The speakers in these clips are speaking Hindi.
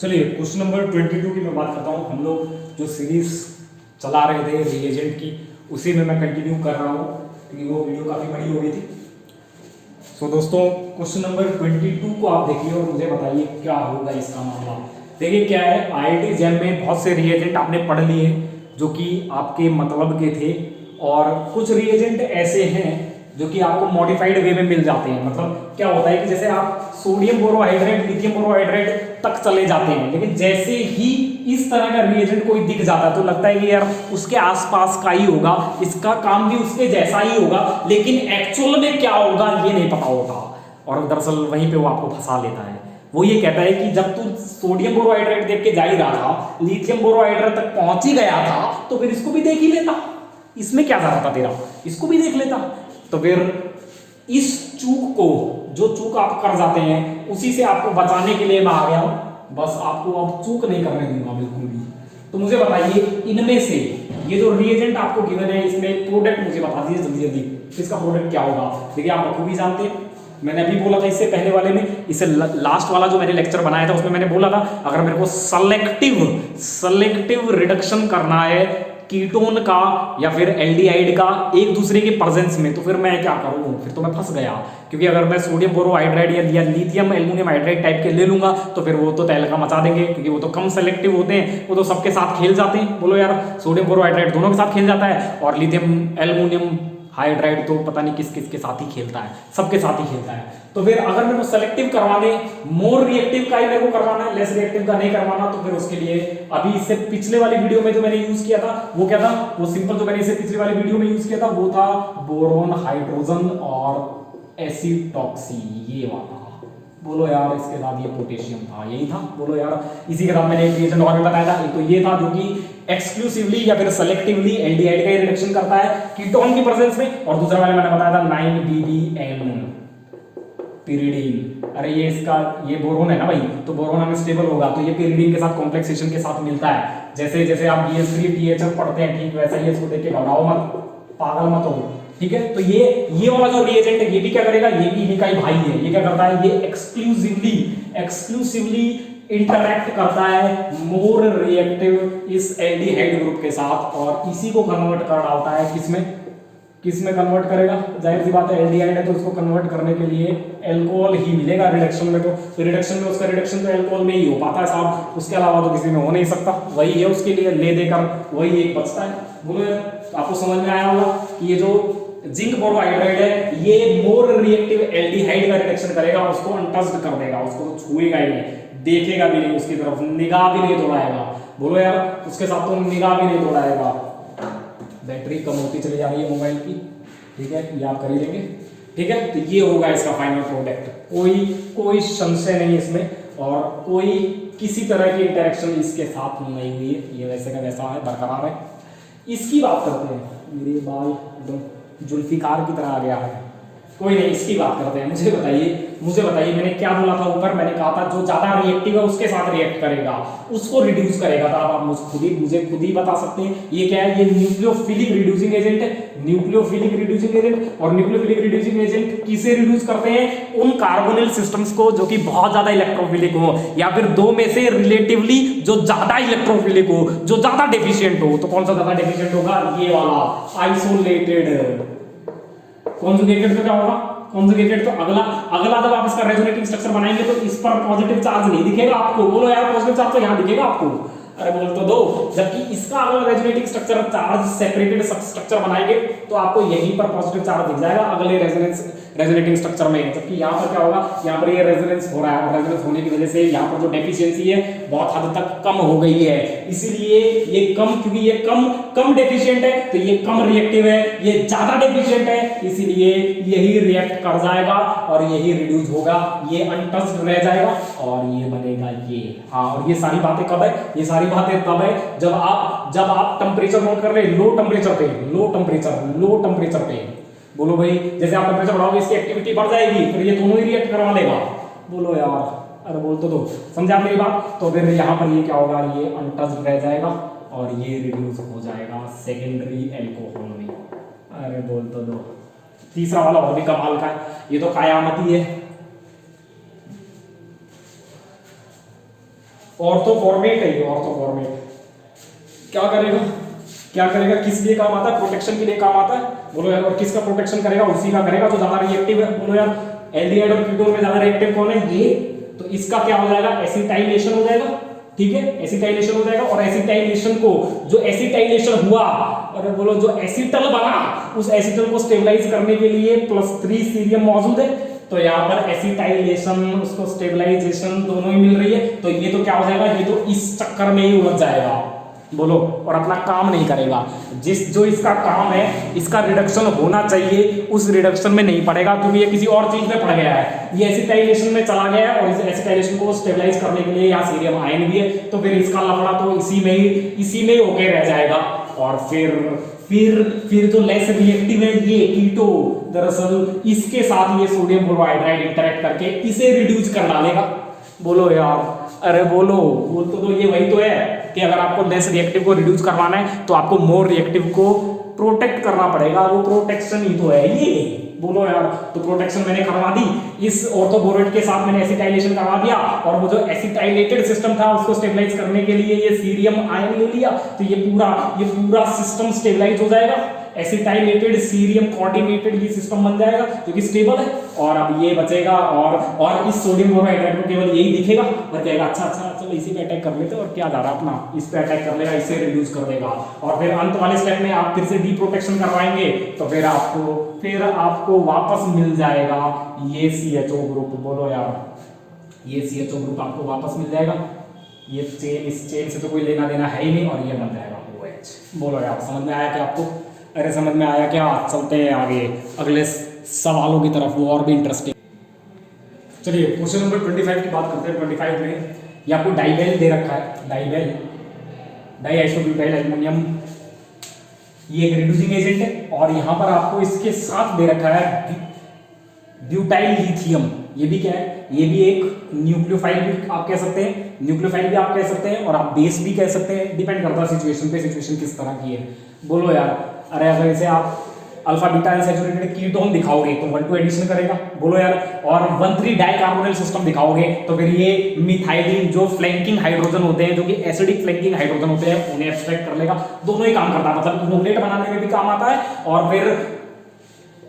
चलिए क्वेश्चन नंबर 22 की मैं बात करता हूँ। हम लोग जो सीरीज चला रहे थे रिएजेंट की, उसी में मैं कंटिन्यू कर रहा हूँ क्योंकि वो वीडियो काफ़ी बड़ी हो गई थी। सो दोस्तों, क्वेश्चन नंबर 22 को आप देखिए और मुझे बताइए क्या होगा इसका मामला। देखिए क्या है, IIT जैम में बहुत से रिएजेंट आपने पढ़ लिए जो कि आपके मतलब के थे, और कुछ रिएजेंट ऐसे हैं जो कि आपको मॉडिफाइड वे में मिल जाते हैं। मतलब क्या होता है कि जैसे आप सोडियम बोरोहाइड्रेट, लिथियम बोरोहाइड्रेट तक चले जाते हैं, लेकिन जैसे ही इस तरह का रिएजेंट कोई दिख जाता है तो लगता है कि यार उसके आसपास का ही होगा, इसका काम भी उसके जैसा ही होगा, लेकिन एक्चुअल में क्या होगा ये नहीं पता होता। और दरअसल वहीं पे वो आपको फंसा लेता है। वो ये कहता है कि जब तू सोडियम बोरोहाइड्रेट देख के जा ही रहा था, लिथियम बोरोहाइड्रेट तक पहुंच ही गया था, तो फिर इसको भी देख ही लेता, इसमें क्या जरूरत था तेरा, इसको भी देख लेता। तो फिर इस चूक को, जो चूक आप कर जाते हैं, उसी से आपको बचाने के लिए मैं आ गया हूं। बस आपको अब चूक नहीं करने दूंगा बिल्कुल भी। तो मुझे बताइए इनमें से ये जो रिएजेंट आपको गिवन है, इसमें प्रोडक्ट मुझे बता दीजिए जल्दी जल्दी, इसका प्रोडक्ट क्या होगा। देखिए आप बखूबी जानते हैं, मैंने अभी बोला था इससे पहले वाले में, इससे लास्ट वाला जो मैंने लेक्चर बनाया था उसमें मैंने बोला था अगर मेरे को सेलेक्टिव रिडक्शन करना है कीटोन का या फिर एल्डिहाइड का एक दूसरे के प्रेजेंस में, तो फिर मैं क्या करूं, फिर तो मैं फंस गया। क्योंकि अगर मैं सोडियम बोरोहाइड्रेट या लिथियम एल्युमिनियम हाइड्राइड टाइप के ले लूंगा तो फिर वो तो तहलका मचा देंगे, क्योंकि वो तो कम सेलेक्टिव होते हैं, वो तो सबके साथ खेल जाते हैं। बोलो यार, सोडियम बोरोहाइड्रेट दोनों के साथ खेल जाता है, और लिथियम एल्युमिनियम हाइड्राइड तो पता नहीं किस किस के साथ ही खेलता है, सबके साथ ही खेलता है। तो फिर अगर मेरे को सेलेक्टिव करवाने, मोर रिएक्टिव का ही मेरे को करवाना है, लेस रिएक्टिव का नहीं करवाना, तो फिर उसके लिए अभी इससे पिछले वाली वीडियो में जो मैंने यूज किया था वो क्या था, वो सिंपल जो मैंने इससे पिछली वाली वीडियो में यूज किया था वो था बोरोन हाइड्रोजन और एसिटॉक्सी, ये वाला। बोलो यार, इसके साथ ये पोटेशियम था, यही था। बोलो यार, इसी के साथ मैंने एक रिएजेंट और भी बताया था, एक तो ये था जो कि एक्सक्लूसिवली या फिर सेलेक्टिवली एल्डिहाइड का रिडक्शन करता है कीटोन की प्रेजेंस में, और दूसरा वाला मैंने बताया था 9BBN पिरिडीन। अरे ये इसका, ये बोरोन है ना भाई, तो बोरोन अनस्टेबल होगा तो ये पिरिडीन के साथ कॉम्प्लेक्सेशन के साथ मिलता है। जैसे जैसे आप BS3 THF पढ़ते हैं, ठीक वैसा ही इसको देख के घबराओ मत, पागल मत हो, ठीक है। तो ये वाला जो रिएजेंट है ये भी क्या करेगा, ये भी इन्हीं का ही भाई है। ये क्या करता है, ये एक्सक्लूसिवली इंटरैक्ट करता है मोर रिएक्टिव इस एल्डिहाइड ग्रुप के साथ, और इसी को कन्वर्ट कर डालता है किसमें कन्वर्ट करेगा। जाहिर सी बात है एल्डिहाइड है तो उसको कन्वर्ट करने के लिए एल्कोहल ही मिलेगा रिडक्शन में, तो रिडक्शन में उसका रिडक्शन तो एल्कोहल में ही हो पाता है साहब, उसके अलावा तो किसी में हो नहीं सकता। वही है उसके लिए ले देकर वही एक बचता है। बोलो आपको समझ में आया होगा कि ये जो जिंक बोरोहाइड्रेट है ये मोर रिएक्टिव एल्डिहाइड का रिडक्शन करेगा, उसको अनटच्ड कर देगा, उसको तो छुएगा ही नहीं, देखेगा भी नहीं, उसकी तरफ निगाह भी नहीं दौड़ाएगा। बोलो यार, उसके साथ तो निगाह भी नहीं दौड़ाएगा। बैटरी कम होती चली जा रही है मोबाइल की, ठीक है, ये आप कर ही लेंगे, ठीक है। तो ये होगा इसका फाइनल प्रोडक्ट, कोई संशय नहीं इसमें, और कोई किसी तरह की इंटरेक्शन इसके साथ नहीं हुई है, ये वैसे का वैसा है, बरकरार है। इसकी बात करते हैं, मेरे बाल एकदम जुल्फिकार की तरह आ गया है, कोई नहीं, इसकी बात करते हैं। मुझे बताइए मैंने क्या बोला था ऊपर, मैंने कहा था जो ज्यादा रिएक्टिव है उसके साथ रिएक्ट करेगा, उसको रिड्यूस करेगा। तो आप मुझे खुद ही बता सकते हैं ये क्या है, ये न्यूक्लियोफिलिक रिड्यूसिंग एजेंट है। न्यूक्लियोफिलिक रिड्यूसिंग एजेंट, और न्यूक्लियोफिलिक रिड्यूसिंग एजेंट किसे रिड्यूस करते हैं, उन कार्बोनिल सिस्टम्स को जो कि बहुत ज्यादा इलेक्ट्रोफिलिक हो, या फिर दो में से रिलेटिवली जो ज्यादा इलेक्ट्रोफिलिक हो, जो ज्यादा डेफिशिएंट हो। तो कौन सा ज्यादा डेफिशिएंट होगा, ये वाला आइसोलेटेड। कॉन्जुगेटेड तो क्या होगा, कॉन्जुगेटेड तो अगला जब आप इसका रेजोनेटिंग स्ट्रक्चर बनाएंगे तो इस पर पॉजिटिव चार्ज नहीं दिखेगा आपको। बोलो यार, पॉजिटिव चार्ज तो यहां दिखेगा आपको, अरे बोल तो दो। जबकि इसका अगला resonating structure charge separated structure बनाएंगे तो आपको यहीं पर पॉजिटिव चार्ज दिख जाएगा अगले रेजोनेटिंग स्ट्रक्चर में। जबकि यहाँ पर क्या होगा, यहाँ पर ये रेजोनेंस हो रहा है, और रेजोनेंस होने की वजह से यहाँ पर जो डेफिशिएंसी है बहुत हद तक कम हो गई है, इसीलिए ये कम, क्योंकि ये कम डेफिशिएंट है तो ये कम रिएक्टिव है, ये ज्यादा डेफिशिएंट है इसीलिए यही रिएक्ट कर जाएगा और यही रिड्यूस होगा, ये अनटच्ड रह जाएगा और ये बनेगा ये। हाँ, और ये सारी बातें कब है, ये सारी बातें तब है जब आप टेम्परेचर नोट कर ले, लो टेम्परेचर पे। बोलो भाई, जैसे आप टेम्परेचर बढ़ाओगे इसकी एक्टिविटी बढ़ जाएगी, फिर ये दोनों ही रिएक्ट करवा लेगा। बोलो यार, अरे बोल तो दो, समझे आप मेरी बात। तो फिर यहाँ पर ये क्या होगा, ये अनटच्ड रह जाएगा और ये रिड्यूस हो जाएगा सेकेंडरी एल्कोहल में। अरे बोल तो दो। तीसरा वाला और भी कमाल का है, ये तो कयामती है। ऑर्थोफॉर्मेट है ये, ऑर्थोफॉर्मेट क्या करेगा, क्या करेगा, किस लिए काम आता है, प्रोटेक्शन के लिए काम आता है, बोलो यार। और किसका प्रोटेक्शन करेगा, उसी का करेगा जो ज्यादा रिएक्टिव है, बोलो यार। एल्डिहाइड और कीटोन में ज्यादा रिएक्टिव कौन है, ये। तो इसका क्या हो जाएगा, एसिटाइलेशन हो जाएगा, ठीक है, एसिटाइलेशन हो जाएगा। और एसिटाइलेशन को, जो एसिटाइलेशन हुआ, और बोलो जो एसिटल बना, उस एसिटल को स्टेबलाइज करने के लिए +3 सीरियम मौजूद है। तो यहाँ पर एसिटाइलेशन, उसको स्टेबलाइजेशन दोनों ही मिल रही है। तो ये तो क्या हो जाएगा, ये तो इस चक्कर में ही उलझ जाएगा, बोलो, और अपना काम नहीं करेगा। जो इसका काम है, इसका रिडक्शन होना चाहिए, उस रिडक्शन में नहीं पड़ेगा, क्योंकि ये किसी और चीज में पड़ गया है। ये एसिटाइलेशन में चला गया है, और इस एसिटाइलेशन को स्टेबलाइज करने के लिए यहाँ सीरियम आयन भी है। तो फिर इसका लफड़ा तो इसी में ही होके रह जाएगा। और फिर जो लेस रिएक्टिव है ये कीटो, दरअसल इसके साथ ये सोडियम बोरोहाइड्राइड इंटरेक्ट करके इसे रिड्यूस कर डालेगा। बोलो यार, अरे बोलो तो ये वही तो है कि अगर आपको लेस रिएक्टिव को रिड्यूस करवाना है तो आपको मोर रिएक्टिव को प्रोटेक्ट करना पड़ेगा। वो प्रोटेक्शन ही तो है ये, बोलो यार। तो प्रोटेक्शन मैंने करवा दी, इस ऑर्थोबोरेट के साथ मैंने एसिटाइलेशन करवा दिया, और वो जो एसिटाइलेटेड सिस्टम था उसको स्टेबलाइज करने के लिए ये सीरियम आयन ले लिया। तो ये पूरा सिस्टम स्टेबलाइज हो जाएगा। एसिटाइलेटेड सीरियम कोऑर्डिनेटेड ये सिस्टम बन जाएगा जो कि स्टेबल है। और अब ये बचेगा, और इस सोडियम बोरोहाइड्राइड को केवल यही दिखेगा और कहेगा अच्छा चलो इसी पे अटैक कर लेते हैं, और क्या जा रहा है अपना, इस पे अटैक कर लेगा, इससे रिड्यूस कर देगा। और फिर अंत वाले स्टेप में आप फिर से डीप्रोटेक्शन करवाएंगे, तो फिर आपको वापस मिल जाएगा ये CHO ग्रुप। बोलो यार, ये CHO ग्रुप आपको वापस मिल जाएगा। ये चेन, इस चेन से तो कोई लेना देना है ही नहीं, और ये बन जाएगा OH। बोलो यार, समझ में आया क्या आपको? अरे समझ में आया क्या? चलते हैं आगे अगले सवालों की तरफ, वो और भी इंटरेस्टिंग। चलिए क्वेश्चन नंबर 25 की बात करते हैं। 25 में ये आपको डाइबेल दे रखा है, डाइआइसोब्यूटाइल एल्युमिनियम, ये एक रिड्यूसिंग एजेंट है। और यहाँ पर आपको इसके साथ दे रखा है ब्यूटाइल लिथियम। ये भी क्या है, ये भी एक न्यूक्लियोफाइल भी आप कह सकते हैं, न्यूक्लियोफाइल भी आप कह सकते हैं, और आप बेस भी कह सकते हैं। डिपेंड करता है सिचुएशन पे, सिचुएशन किस तरह की है। बोलो यार, अरे अगर इसे आप अल्फा बीटा अनसैचुरेटेड कीटोन दिखाओगे तो 1,2 एडिशन करेगा। बोलो यार, और 1,3 डाइकार्बोनिल सिस्टम दिखाओगे तो फिर ये मिथाइलिन, जो फ्लैंकिंग हाइड्रोजन होते हैं, जो कि एसिडिक फ्लैंकिंग हाइड्रोजन होते हैं, उन्हें एब्स्ट्रैक्ट कर लेगा। दोनों ही काम करता है, मतलब इनोलेट बनाने में भी काम आता है, और फिर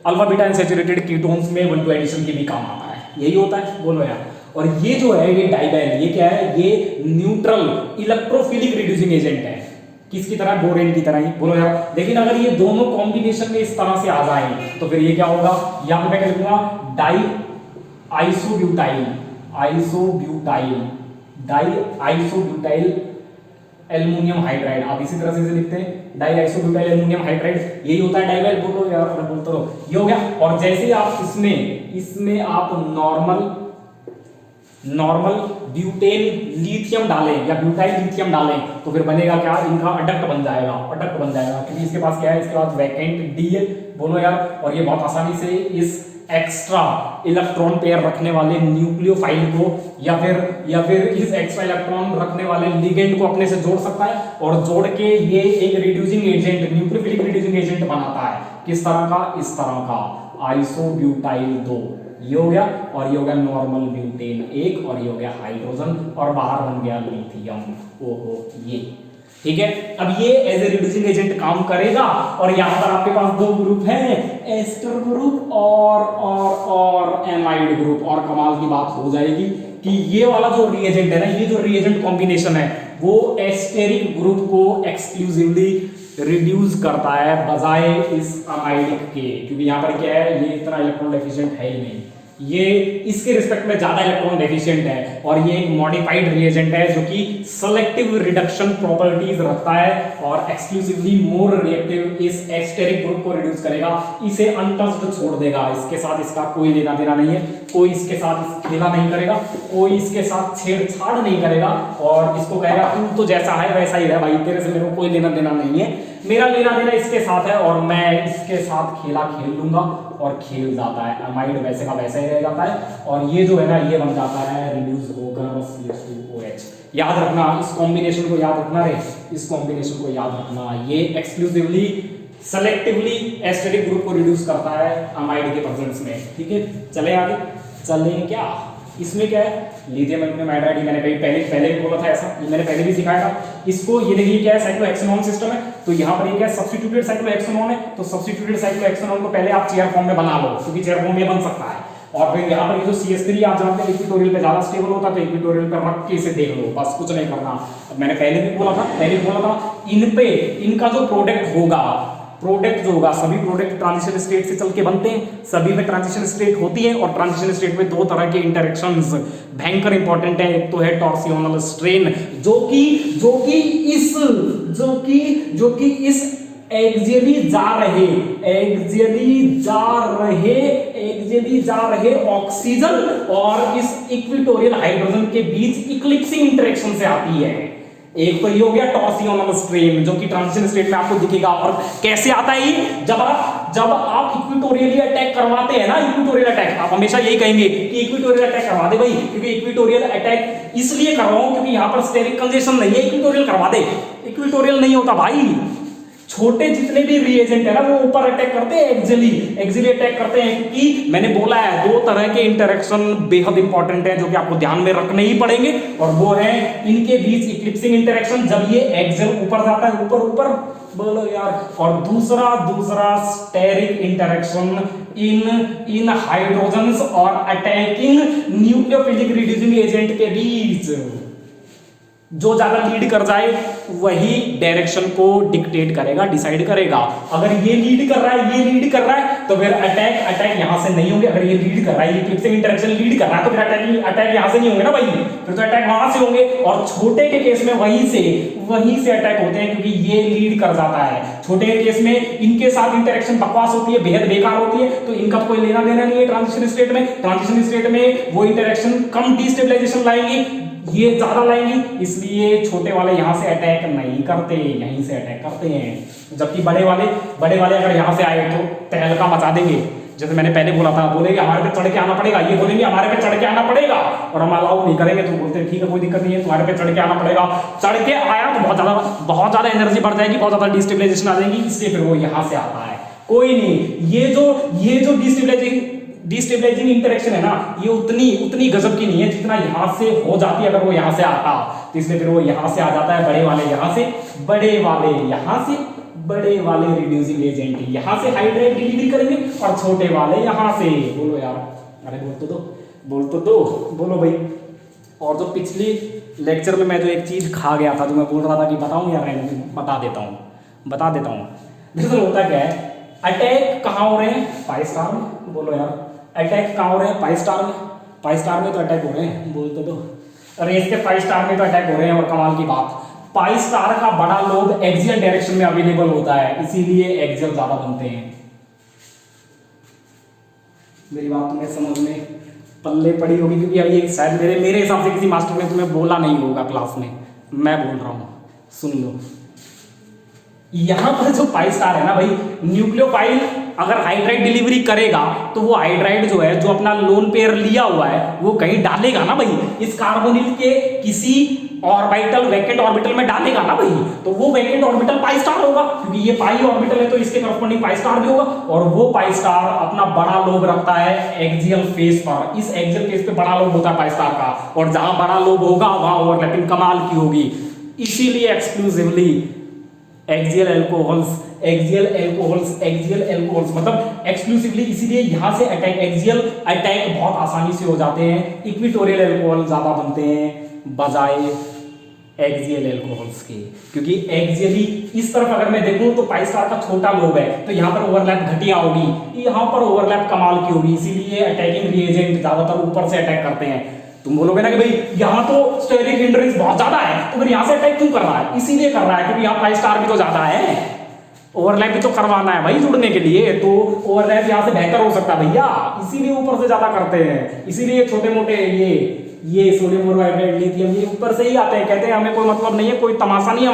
अल्फा बीटा अनसैचुरेटेड कीटोन्स में 1,2 एडिशन के भी काम आता है। यही होता है, बोलो यार। और ये जो है, ये डाइबेल, ये क्या है, ये न्यूट्रल इलेक्ट्रोफिलिक रिड्यूसिंग एजेंट है। किसकी तरह? बोरेन की तरह ही। बोलो यार, लेकिन अगर ये दोनों कॉम्बिनेशन में इस तरह से आ जाए तो फिर ये क्या होगा, यहां पे मैं कह दूंगा डाइआइसोब्यूटाइल एल्युमिनियम हाइड्राइड। आप इसी तरह से इसे लिखते हैं, डाइआइसोब्यूटाइल एल्युमिनियम हाइड्राइड। यही होता है डाइबेल। बोलो यार, बोलते रहो, ये हो गया। और जैसे आप इसमें आप नॉर्मल ब्यूटेन लिथियम डालें या ब्यूटाइल लिथियम डालें तो फिर बनेगा क्या, इनका अडक्ट बन जाएगा, क्योंकि इसके पास क्या है, इसके पास वैकेंट डी है। बोलो यार, और ये बहुत आसानी से इस एक्स्ट्रा इलेक्ट्रॉन पेयर रखने वाले न्यूक्लियोफाइल को या फिर इस एक्स्ट्रा इलेक्ट्रॉन रखने वाले लिगेंड को अपने से जोड़ सकता है, और जोड़ के ये एक reducing agent, nucleophilic reducing agent बनाता है। किस तरह का? इस तरह का, आइसोब्यूटाइल 2। ये हो गया, और ये हो गया नॉर्मल ब्यूटेन 1, और ये हो गया हाइड्रोजन, और बाहर बन गया लिथियम। ओहो, ये ठीक है। अब ये एज ए रिड्यूसिंग एजेंट काम करेगा, और यहां पर आपके पास 2 ग्रुप हैं, एस्टर ग्रुप और एमाइड ग्रुप। और कमाल की बात हो जाएगी कि ये वाला जो रिएजेंट है ना, ये जो रिएजेंट कॉम्बिनेशन है, वो एस्टेरिक ग्रुप को एक्सक्लूसिवली रिड्यूस करता है बजाय इस अमाइडिक के, क्योंकि यहां पर क्या है, ये इतना इलेक्ट्रॉन डेफिशिएंट है ही नहीं, ये इसके रिस्पेक्ट में ज्यादा इलेक्ट्रॉन डेफिशिएंट है, और ये एक मॉडिफाइड रिएजेंट है जो कि सेलेक्टिव रिडक्शन प्रॉपर्टीज रखता है और एक्सक्लूसिवली मोर रिएक्टिव इस एस्टेरिक ग्रुप को रिड्यूस करेगा। इसे अनटच्ड छोड़ देगा, इसके साथ इसका कोई लेना देना नहीं है, कोई इसके साथ खेला नहीं करेगा, कोई इसके साथ छेड़छाड़ नहीं करेगा, और इसको कहेगा तू तो जैसा है वैसा ही रह भाई, तेरे से मेरे को कोई लेना देना नहीं है, मेरा लेना देना इसके साथ है, और मैं इसके साथ खेला खेल लूंगा, और खेल जाता है। अमाइड वैसे का वैसा ही रह जाता है, और ये जो है ना, ये बन जाता है रिड्यूस होकर CH2OH। याद रखना, इस कॉम्बिनेशन को याद रखना रे, इस कॉम्बिनेशन को याद रखना। ये एक्सक्लूसिवली सेलेक्टिवली एस्टेरिक ग्रुप को रिड्यूस करता है अमाइड के प्रेजेंस में। ठीक है, चले आगे, चले क्या, इसमें क्या है, लिथियम एल्यूमिनियम हाइड्राइड, मैंने पहले भी बोला था ऐसा, ये मैंने पहले भी सिखाया था इसको। ये देखिए क्या है, साइक्लोहेक्सेनोन सिस्टम है, तो यहाँ पर ये क्या है, सब्स्टिट्यूटेड साइक्लोहेक्सेनोन है, तो सब्स्टिट्यूटेड साइक्लोहेक्सेनोन को पहले आप चेयर फॉर्म में बना लो, क्योंकि चेयर फॉर्म में बन सकता है। और फिर यहाँ पर ये जो CH3 आप जानते हैं इक्विटोरियल पे ज्यादा स्टेबल होता है, तो इक्विटोरियल पे रख के इसे देख लो, बस कुछ नहीं करना। मैंने पहले भी बोला था इन पे इनका जो प्रोडक्ट जो होगा, सभी प्रोडक्ट ट्रांजिशन स्टेट से चल के बनते हैं, सभी में ट्रांजिशन स्टेट होती है, और ट्रांजिशन स्टेट में दो तरह के इंटरेक्शंस भयंकर इंपॉर्टेंट है। एक तो है टॉर्सियोनल स्ट्रेन, जो कि इस एक्सियली जा रहे ऑक्सीजन और इस इक्विटोरियल हाइड्रोजन के बीच इक्लिप्सिंग इंटरेक्शन से आती है। एक तो ये हो गया टॉर्सियोनल स्ट्रेन, जो कि ट्रांजिशन स्टेट में आपको दिखेगा। और कैसे आता है ये, जब आप इक्विटोरियली अटैक करवाते हैं ना, इक्विटोरियल अटैक, आप हमेशा यही कहेंगे कि इक्विटोरियल अटैक करवा दे भाई, क्योंकि इक्विटोरियल अटैक इसलिए करवाऊं क्योंकि यहां पर स्टेरिक कंजेशन नहीं है, इक्विटोरियल करवा दे। इक्विटोरियल नहीं होता भाई, छोटे जितने भी रिएजेंट है ना वो ऊपर अटैक करते हैं, एक्सियली अटैक करते हैं, क्योंकि मैंने बोला है दो तरह के इंटरेक्शन बेहद इंपॉर्टेंट है जो कि आपको ध्यान में रखने ही पड़ेंगे, और वो है इनके बीच इक्लिप्सिंग इंटरेक्शन, जब ये एक्सियल ऊपर जाता है, ऊपर बोलो यार, और दूसरा स्टेरिक इंटरेक्शन इन हाइड्रोजन्स और अटैकिंग न्यूक्लियोफिलिक रिड्यूसिंग एजेंट के बीच। जो ज्यादा लीड कर जाए वही डायरेक्शन को डिक्टेट करेगा, डिसाइड करेगा। अगर ये लीड कर रहा है तो फिर अटैक यहां से नहीं होंगे। अगर ये लीड कर रहा है, इक्लिप्सिंग इंटरेक्शन लीड कर रहा है, तो फिर अटैक यहां से नहीं होंगे ना भाई, फिर तो अटैक वहां से होंगे। और छोटे के केस में वहीं से अटैक होते हैं, क्योंकि ये लीड कर जाता है। छोटे के केस में इनके साथ इंटरेक्शन बकवास होती है, बेहद बेकार होती है, तो इनका तो कोई लेना देना नहीं है ट्रांजिशन स्टेट में। ट्रांजिशन स्टेट में वो इंटरेक्शन कम डिस्टेबलाइजेशन लाएंगी, ये ज्यादा लाएंगी, इसलिए छोटे वाले यहां से अटैक नहीं करते, यहीं से अटैक करते हैं। जबकि बड़े वाले अगर यहां से आए तो तहलका मचा देंगे। जैसे मैंने पहले बोला था, बोलेंगे हमारे पे चढ़ के आना पड़ेगा, ये बोलेंगे हमारे पे चढ़ के आना पड़ेगा, और हम अलाउ नहीं करेंगे, तो बोलते हैं ठीक है कोई दिक्कत नहीं है, तुम्हारे पे चढ़ के आना पड़ेगा। चढ़ के आया तो बहुत ज्यादा एनर्जी बढ़ जाएगी, बहुत ज्यादा डिस्टेबलाइजेशन आ जाएगी, इसलिए फिर वो यहां से आता है। कोई नहीं, ये जो डिस्टेबलाइजिंग इंटरेक्शन है ना, ये उतनी गजब की नहीं है जितना यहां से हो जाती है अगर वो यहां से आता, तो इसलिए फिर वो यहां से आ जाता है। बड़े वाले यहां से बड़े वाले रिड्यूसिंग एजेंट यहां से हाइड्राइड डिलीवरी करेंगे, और छोटे वाले यहां से। बोलो यार, अरे बोल तो दो बोलो भाई। और जो पिछली लेक्चर में मैं जो एक चीज खा गया था, जो मैं बोल रहा था कि बताऊं यार, बता देता हूं। दरअसल होता क्या है, अटैक कहां हो रहे हैं, 5 स्टार में। बोलो यार, अटैक कहां हो रहे हैं, 5 स्टार में। 5 स्टार में तो अटैक हो रहे हैं, बोल तो दो। रेस के 5 स्टार में तो अटैक हो रहे हैं, और कमाल की बात, 5 स्टार का बड़ा लोब एक्सियल डायरेक्शन में अवेलेबल होता है, इसीलिए एक्सियल ज्यादा बनते हैं। मेरी बात तुम्हें समझ में पल्ले पड़ी होगी, क्योंकि अभी शायद मेरे हिसाब से किसी मास्टर ने तुम्हें बोला नहीं होगा क्लास में, मैं बोल रहा हूं, सुन लो। यहां पर जो 5 स्टार है ना भाई, न्यूक्लियोफाइल अगर हाइड्राइड डिलीवरी करेगा तो वो हाइड्राइड जो है, जो अपना लोन पेयर लिया हुआ है, वो कहीं डालेगा ना भाई, इस कार्बोनिल के किसी ऑर्बिटल, वैकेंट ऑर्बिटल में डालेगा ना भाई, तो वो वैकेंट ऑर्बिटल 5 स्टार होगा, क्योंकि ये पाई ऑर्बिटल है, तो इसके करस्पॉन्डिंग 5 स्टार भी होगा। और वो 5 स्टार अपना बड़ा लोब रखता है एक्सियल फेस पर, इस एक्सियल फेस पे बड़ा लोब होता है 5 स्टार का, और जहां बड़ा लोब होगा वहां ओवरलैपिंग कमाल की होगी। इसीलिए एक्सक्लूसिवली एक्सियल एल्कोहल्स मतलब एक्सक्लूसिवली, इसीलिए यहां से एक्सियल अटैक बहुत आसानी से हो जाते हैं। इक्विटोरियल एल्कोहल ज्यादा बनते हैं बजाय एक्सियल एल्कोहल्स के, क्योंकि एक्सियली इस तरफ अगर मैं देखूं तो 5 स्टार का छोटा लोब है, तो यहां पर ओवरलैप घटिया होगी, यहां पर ओवरलैप कमाल की होगी, इसीलिए अटैकिंग रिएजेंट ज्यादातर ऊपर से अटैक करते हैं। तुम बोलोगे ना कि भाई यहां तो स्टेरिक हिंड्रेंस बहुत ज्यादा है, तो फिर यहां से अटैक क्यों कर रहा है? इसीलिए कर रहा है क्योंकि यहां 5 स्टार भी तो ज्यादा है, ओवरलैप भी तो करवाना है भाई जुड़ने के लिए, तो ओवरलैप यहां से बेहतर हो सकता है भैया, इसीलिए ऊपर से ज्यादा करते हैं। इसीलिए छोटे मोटे ये सोडियम बोरोहाइड्रेट, लिथियम, ये ऊपर से ही आते हैं, कहते हैं हमें कोई मतलब नहीं है, कोई तमाशा नहीं है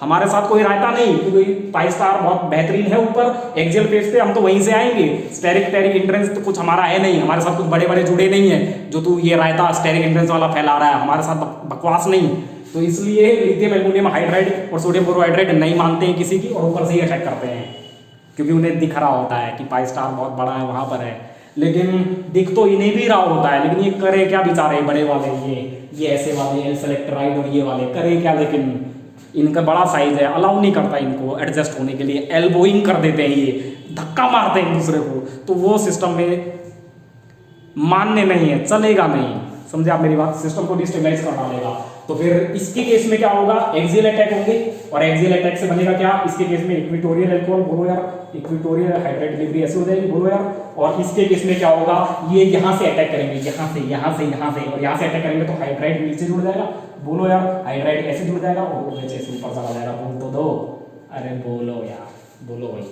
हमारे साथ कोई रायता नहीं, क्योंकि 5 स्टार बहुत बेहतरीन है ऊपर एक्सियल फेस पे, हम तो वहीं से आएंगे। स्टेरिक एंट्रेंस तो कुछ हमारा है नहीं, हमारे साथ कुछ बड़े बड़े जुड़े नहीं है, जो तू ये रायता स्टेरिक एंट्रेंस वाला फैला रहा है, हमारे साथ बकवास नहीं। तो इसलिए लिथियम एल्यूमिनियम हाइड्राइड और सोडियम बोरोहाइड्रेट नहीं मानते हैं किसी की, और ऊपर से ही अटैक करते हैं, क्योंकि उन्हें दिख रहा होता है कि 5 स्टार बहुत बड़ा है, वहां पर है। लेकिन दिख तो इन्हें भी रहा होता है, लेकिन ये करे क्या बेचारे बड़े वाले, ये ऐसे वाले एल सेलेक्ट्राइड और ये वाले करे क्या, लेकिन इनका बड़ा साइज है, अलाउ नहीं करता इनको एडजस्ट होने के लिए, एल्बोइंग कर देते हैं, ये धक्का मारते हैं एक दूसरे को, तो वो सिस्टम में मान्य नहीं है, चलेगा नहीं। समझे आप मेरी बात, सिस्टम को डिस्टेबलाइज कर डालेगा। तो फिर इसके केस में क्या होगा, एक्सियल अटैक होंगे, और एक्सियल अटैक से बनेगा क्या, इसके केस में इक्वेटोरियल अल्कोहल, बोलो यार, इक्वेटोरियल हाइड्रेट डिलीवरी ऐसे हो जाएगी, बोलो यार। और इसके केस में क्या होगा, ये यहाँ से अटैक करेंगे, यहाँ से यहाँ से यहाँ से, और यहाँ से अटैक करेंगे तो हाइड्राइड नीचे जुड़ जाएगा, बोलो यार, हाइड्राइड ऐसे जुड़ जाएगा और वो ऐसे ऊपर चला जाएगा, बोल तो दो, अरे बोलो यार, बोलो भाई।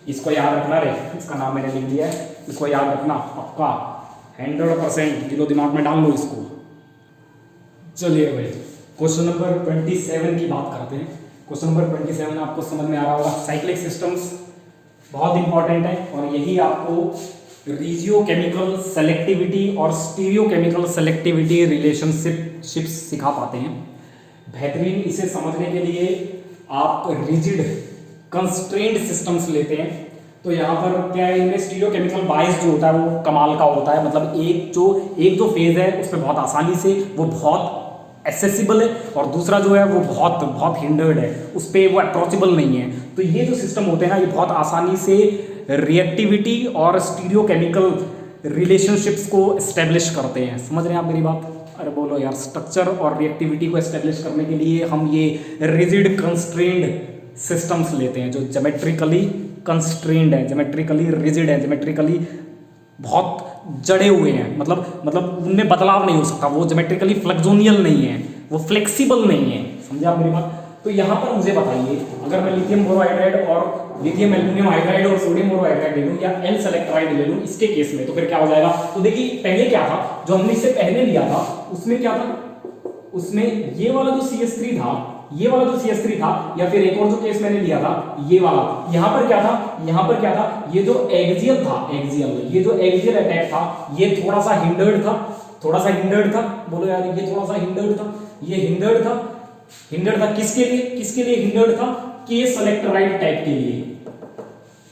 इसको याद रखना रे, इसका नाम मैंने लिख दिया है, इसको याद रखना पक्का 100%, किलो दिमाग में डाल लो इसको। चलिए भाई, क्वेश्चन नंबर 27 की बात करते हैं। क्वेश्चन नंबर 27 आपको समझ में आ रहा होगा, साइक्लिक सिस्टम्स बहुत इंपॉर्टेंट है, और यही आपको रीजियोकेमिकल सेलेक्टिविटी और स्टीरियोकेमिकल सेलेक्टिविटी रिलेशनशिप्स सिखा पाते हैं। बेहतरीन इसे समझने के लिए आप रिजिड कंस्ट्रेंट सिस्टम्स लेते हैं, तो यहाँ पर क्या है, इनमें स्टीरियोकेमिकल बायस जो होता है वो कमाल का होता है, मतलब एक जो फेज है उस पर बहुत आसानी से वो बहुत एक्सेसिबल है, और दूसरा जो है वो बहुत बहुत हिंडर्ड है, उस पर वो अप्रोचेबल नहीं है। तो ये जो सिस्टम होते हैं ना, ये बहुत आसानी से रिएक्टिविटी और स्टीरियोकेमिकल रिलेशनशिप्स को एस्टेब्लिश करते हैं। समझ रहे हैं आप मेरी बात, अरे बोलो यार। स्ट्रक्चर और रिएक्टिविटी को एस्टेब्लिश करने के लिए हम ये रिजिड कंस्ट्रेंड सिस्टम्स लेते हैं, जो ज्योमेट्रिकली कंस्ट्रेंड है, ज्योमेट्रिकली रिजिड है, ज्योमेट्रिकली बहुत जड़े हुए हैं, मतलब उनमें बदलाव नहीं हो सकता, वो ज्योमेट्रिकली फ्लेक्सोनियल नहीं है, वो फ्लेक्सिबल नहीं है। समझे आप मेरी बात। तो यहाँ पर मुझे बताइए, अगर मैं लिथियम बोरोहाइड्राइड और लिथियम एल्यूमिनियम हाइड्राइड और सोडियम बोरोहाइड्राइड ले लूँ या एल सेलेक्ट्राइड ले लूँ, इसके केस में तो फिर क्या हो जाएगा। तो देखिए पहले क्या था, जो हमने इससे पहले लिया था उसमें क्या था, उसमें ये वाला जो CH3 था, ये वाला जो CH3 था, या फिर एक और जो केस मैंने लिया था ये वाला, यहाँ पर क्या था, यहाँ पर क्या था, ये जो एक्सियल था, ये जो एक्सियल अटैक था, ये थोड़ा सा हिंडर्ड था, बोलो यार, ये थोड़ा सा हिंडर्ड था, ये हिंडर्ड था किसके लिए हिंडर्ड था, के सेलेक्ट्राइड टाइप के लिए।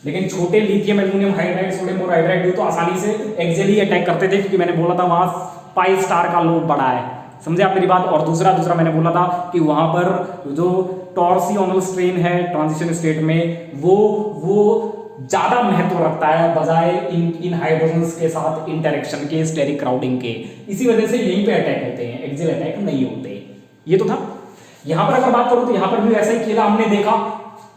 लेकिन छोटे lithium aluminium hydride sodium borohydride तो आसानी से एक्सियली अटैक करते थे, क्योंकि मैंने बोला था वहां पाई स्टार का लोब बड़ा है। समझे आप मेरी बात। और दूसरा मैंने बोला था कि वहां पर जो टॉर्सियोनल स्ट्रेन है ट्रांजिशन स्टेट में, वो ज्यादा महत्व रखता है बजाय इन हाइड्रोजन्स के साथ इंटरेक्शन के, स्टेरिक क्राउडिंग के। इसी वजह से यहीं पे अटैक होते हैं, एक्सियल अटैक नहीं होते। ये तो था। यहां पर अगर बात करूं तो यहां पर भी ऐसा ही खेला हमने देखा,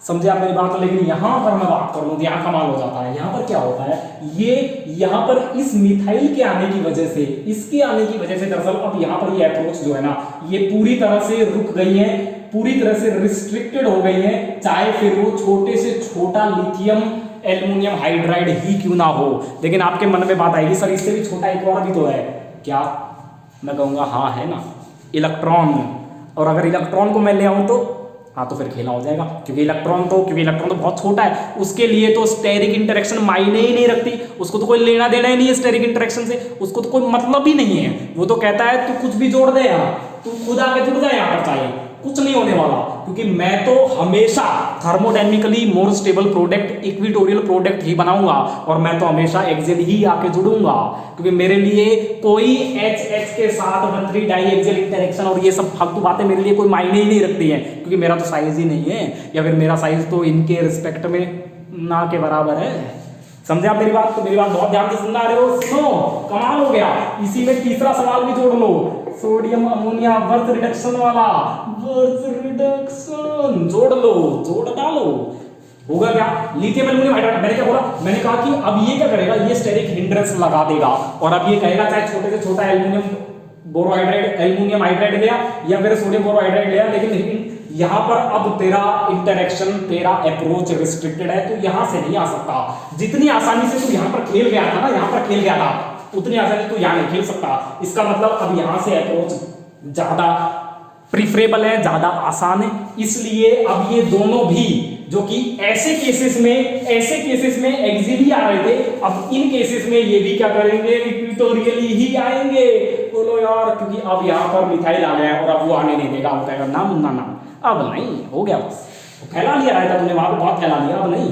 समझे आप मेरी बात। लेकिन यहां पर मैं बात करूं तो यहां कमाल हो जाता है। यहां पर क्या होता है, ये यहां पर इस मिथाइल के आने की वजह से, इसके आने की वजह से दरअसल अब यहां पर ये अप्रोच जो है ना, ये पूरी तरह से रुक गई है, पूरी तरह से रिस्ट्रिक्टेड हो गई है, चाहे फिर वो छोटे से छोटा लिथियम एल्युमिनियम हाइड्राइड ही क्यों ना हो। लेकिन आपके मन में बात आएगी, सर इससे भी छोटा एक और भी तो है। क्या? मैं कहूंगा हाँ है ना, इलेक्ट्रॉन। और अगर इलेक्ट्रॉन को मैं ले आऊं तो हाँ, तो फिर खेला हो जाएगा, क्योंकि इलेक्ट्रॉन तो बहुत छोटा है, उसके लिए तो स्टेरिक इंटरेक्शन मायने ही नहीं रखती, उसको तो कोई लेना देना ही नहीं है स्टेरिक इंटरेक्शन से, उसको तो कोई मतलब ही नहीं है। वो तो कहता है तू कुछ भी जोड़ दे यहाँ, तू खुद आके जुड़ जाए यहाँ पर, चाहे कुछ नहीं होने वाला, क्योंकि मैं तो हमेशा thermodynamically more stable product, equatorial product ही बनाऊंगा, और मैं तो हमेशा एक्सियल ही आके जुड़ूंगा, क्योंकि मेरे लिए कोई HH के साथ 1,3 डाई एक्सियल इंटरेक्शन और ये सब फालतू बातें मेरे लिए कोई मायने ही नहीं रखती हैं, क्योंकि मेरा तो साइज ही नहीं है, या फिर मेरा साइज तो इनके रिस्पेक्ट में ना के बराबर है। समझे आप मेरी बात। तो मेरी बात बहुत ध्यान से सुनना रहे हो, सुनो, कमाल हो गया। इसी में तीसरा सवाल भी जोड़ लो, सोडियम अमोनिया बर्थ रिडक्शन वाला, बर्थ रिडक्शन जोड़ लो, जोड़ डालो, होगा क्या? लिथियम एल्युमिनियम हाइड्राइड, मैंने क्या बोला, मैंने कहा कि अब ये क्या करेगा, ये स्टेरिक हिंड्रेंस लगा देगा, और अब ये कहेगा चाहे छोटे से छोटा एल्युमिनियम बोरोहाइड्राइड, एल्युमिनियम हाइड्राइड लिया या फिर सोडियम बोरोहाइड्राइड लिया, लेकिन यहां पर अब तेरा इंटरेक्शन, तेरा अप्रोच रिस्ट्रिक्टेड है, तो यहां से नहीं आ सकता। जितनी आसानी से तू यहां पर खेल गया था ना, यहां पर खेल गया था, उतनी आसानी तू यहां नहीं खेल सकता। इसका मतलब अब यहां से अप्रोच ज्यादा प्रीफरेबल है, ज्यादा आसान है। इसलिए अब ये दोनों भी जो कि ऐसे केसेस में एक्सियली आ रहे थे, अब इन केसेस में ये भी क्या करेंगे, इक्विटोरियली ही आएंगे। बोलो यार, क्योंकि अब यहां पर मिथाइल आ गया है और अब वो आने नहीं देगा, वो कहेगा ना मुन्ना ना, अब नहीं, हो गया बस। तो फैला लिया रहता तूने वहां पे, बहुत फैला लिया, अब नहीं।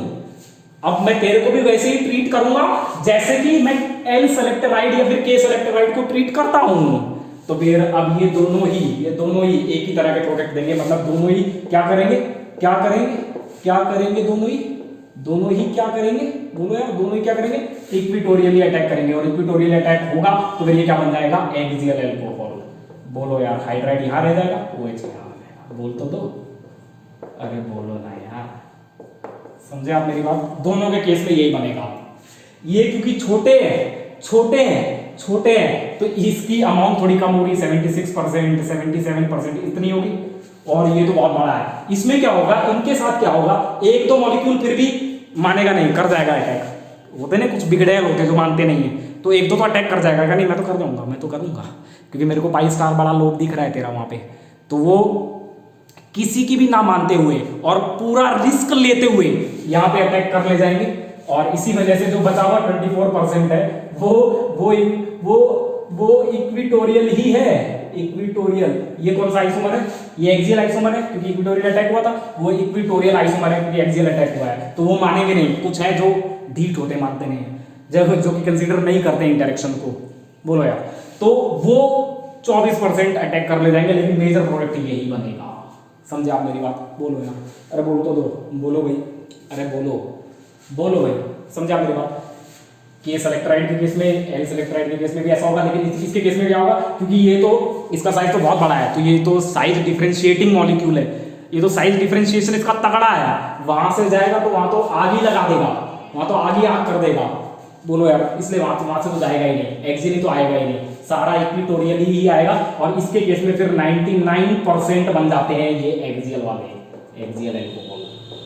अब मैं तेरे को भी वैसे ही ट्रीट करूंगा जैसे कि मैं एल सेलेक्टिवाइड या फिर के सेलेक्टिवाइड को ट्रीट करता हूं, तो फिर अब ये दोनों ही एक ही तरह के प्रोडक्ट देंगे, मतलब दोनों ही क्या करेंगे, दोनों ही क्या करेंगे, दोनों ही क्या करेंगे, इक्विटोरियली अटैक करेंगे, और इक्विटोरियल अटैक होगा तो फिर ये क्या बन जाएगा, एक्सियल एल्कोहल। बोलो यार, हाइड्राइड यहां रह जाएगा, OH यहां आ जाएगा। बोल तो दो, अरे बोलो ना यार, समझे आप मेरी बात? दोनों के केस में यही बनेगा। ये क्योंकि छोटे हैं तो इसकी अमाउंट थोड़ी कम होगी, 76%, 77% इतनी होगी, और ये तो बहुत बड़ा है। इसमें क्या होगा, इनके साथ क्या होगा, एक दो मॉलिक्यूल फिर भी मानेगा नहीं, कर जाएगा अटैक। होते ना कुछ बिगड़े होते जो मानते नहीं है, तो एक दो तो अटैक कर जाएगा, नहीं मैं तो कर दूंगा, मैं तो करूंगा, क्योंकि मेरे को पाई स्टार बड़ा लोड दिख रहा है तेरा वहां पे, तो वो किसी की भी ना मानते हुए और पूरा रिस्क लेते हुए यहाँ पे अटैक कर ले जाएंगे। और इसी वजह से जो बचा हुआ 24% है वो इक्विटोरियल ही है। इक्विटोरियल, ये कौन सा आइसोमर है, ये एक्सियल आइसोमर है क्योंकि इक्विटोरियल अटैक हुआ था, वो इक्विटोरियल आइसोमर है क्योंकि एक्सियल अटैक हुआ है, तो वो मानेंगे नहीं। कुछ है जो ढीठ होते, मानते नहीं है, जो कि कंसीडर नहीं करते इंटरेक्शन को। बोलो यार, तो वो 24% अटैक कर ले जाएंगे, लेकिन मेजर प्रोडक्ट यही बनेगा। समझे आप मेरी बात? बोलो यार, अरे बोल तो दो, बोलो भाई, अरे बोलो भाई, समझे आप मेरी बात? के सेलेक्ट्राइड के केस में, एल सेलेक्ट्राइड के केस में भी ऐसा होगा, लेकिन इसके केस में क्या होगा, क्योंकि ये तो इसका साइज तो बहुत बड़ा है, तो ये तो साइज डिफरेंशिएटिंग मॉलिक्यूल है, ये तो साइज डिफरेंशिएशन इसका तगड़ा है, वहां से जाएगा तो वहां तो आग ही लगा देगा, वहां तो आग ही आग कर देगा। बोलो यार, इसलिए वहां से तो जाएगा ही नहीं, एक्सियली तो आएगा ही नहीं, सारा इक्विटोरियली ही आएगा। और इसके केस में फिर 99% बन जाते हैं ये एक्सियल वाले, एक्सियल एल्कोहल।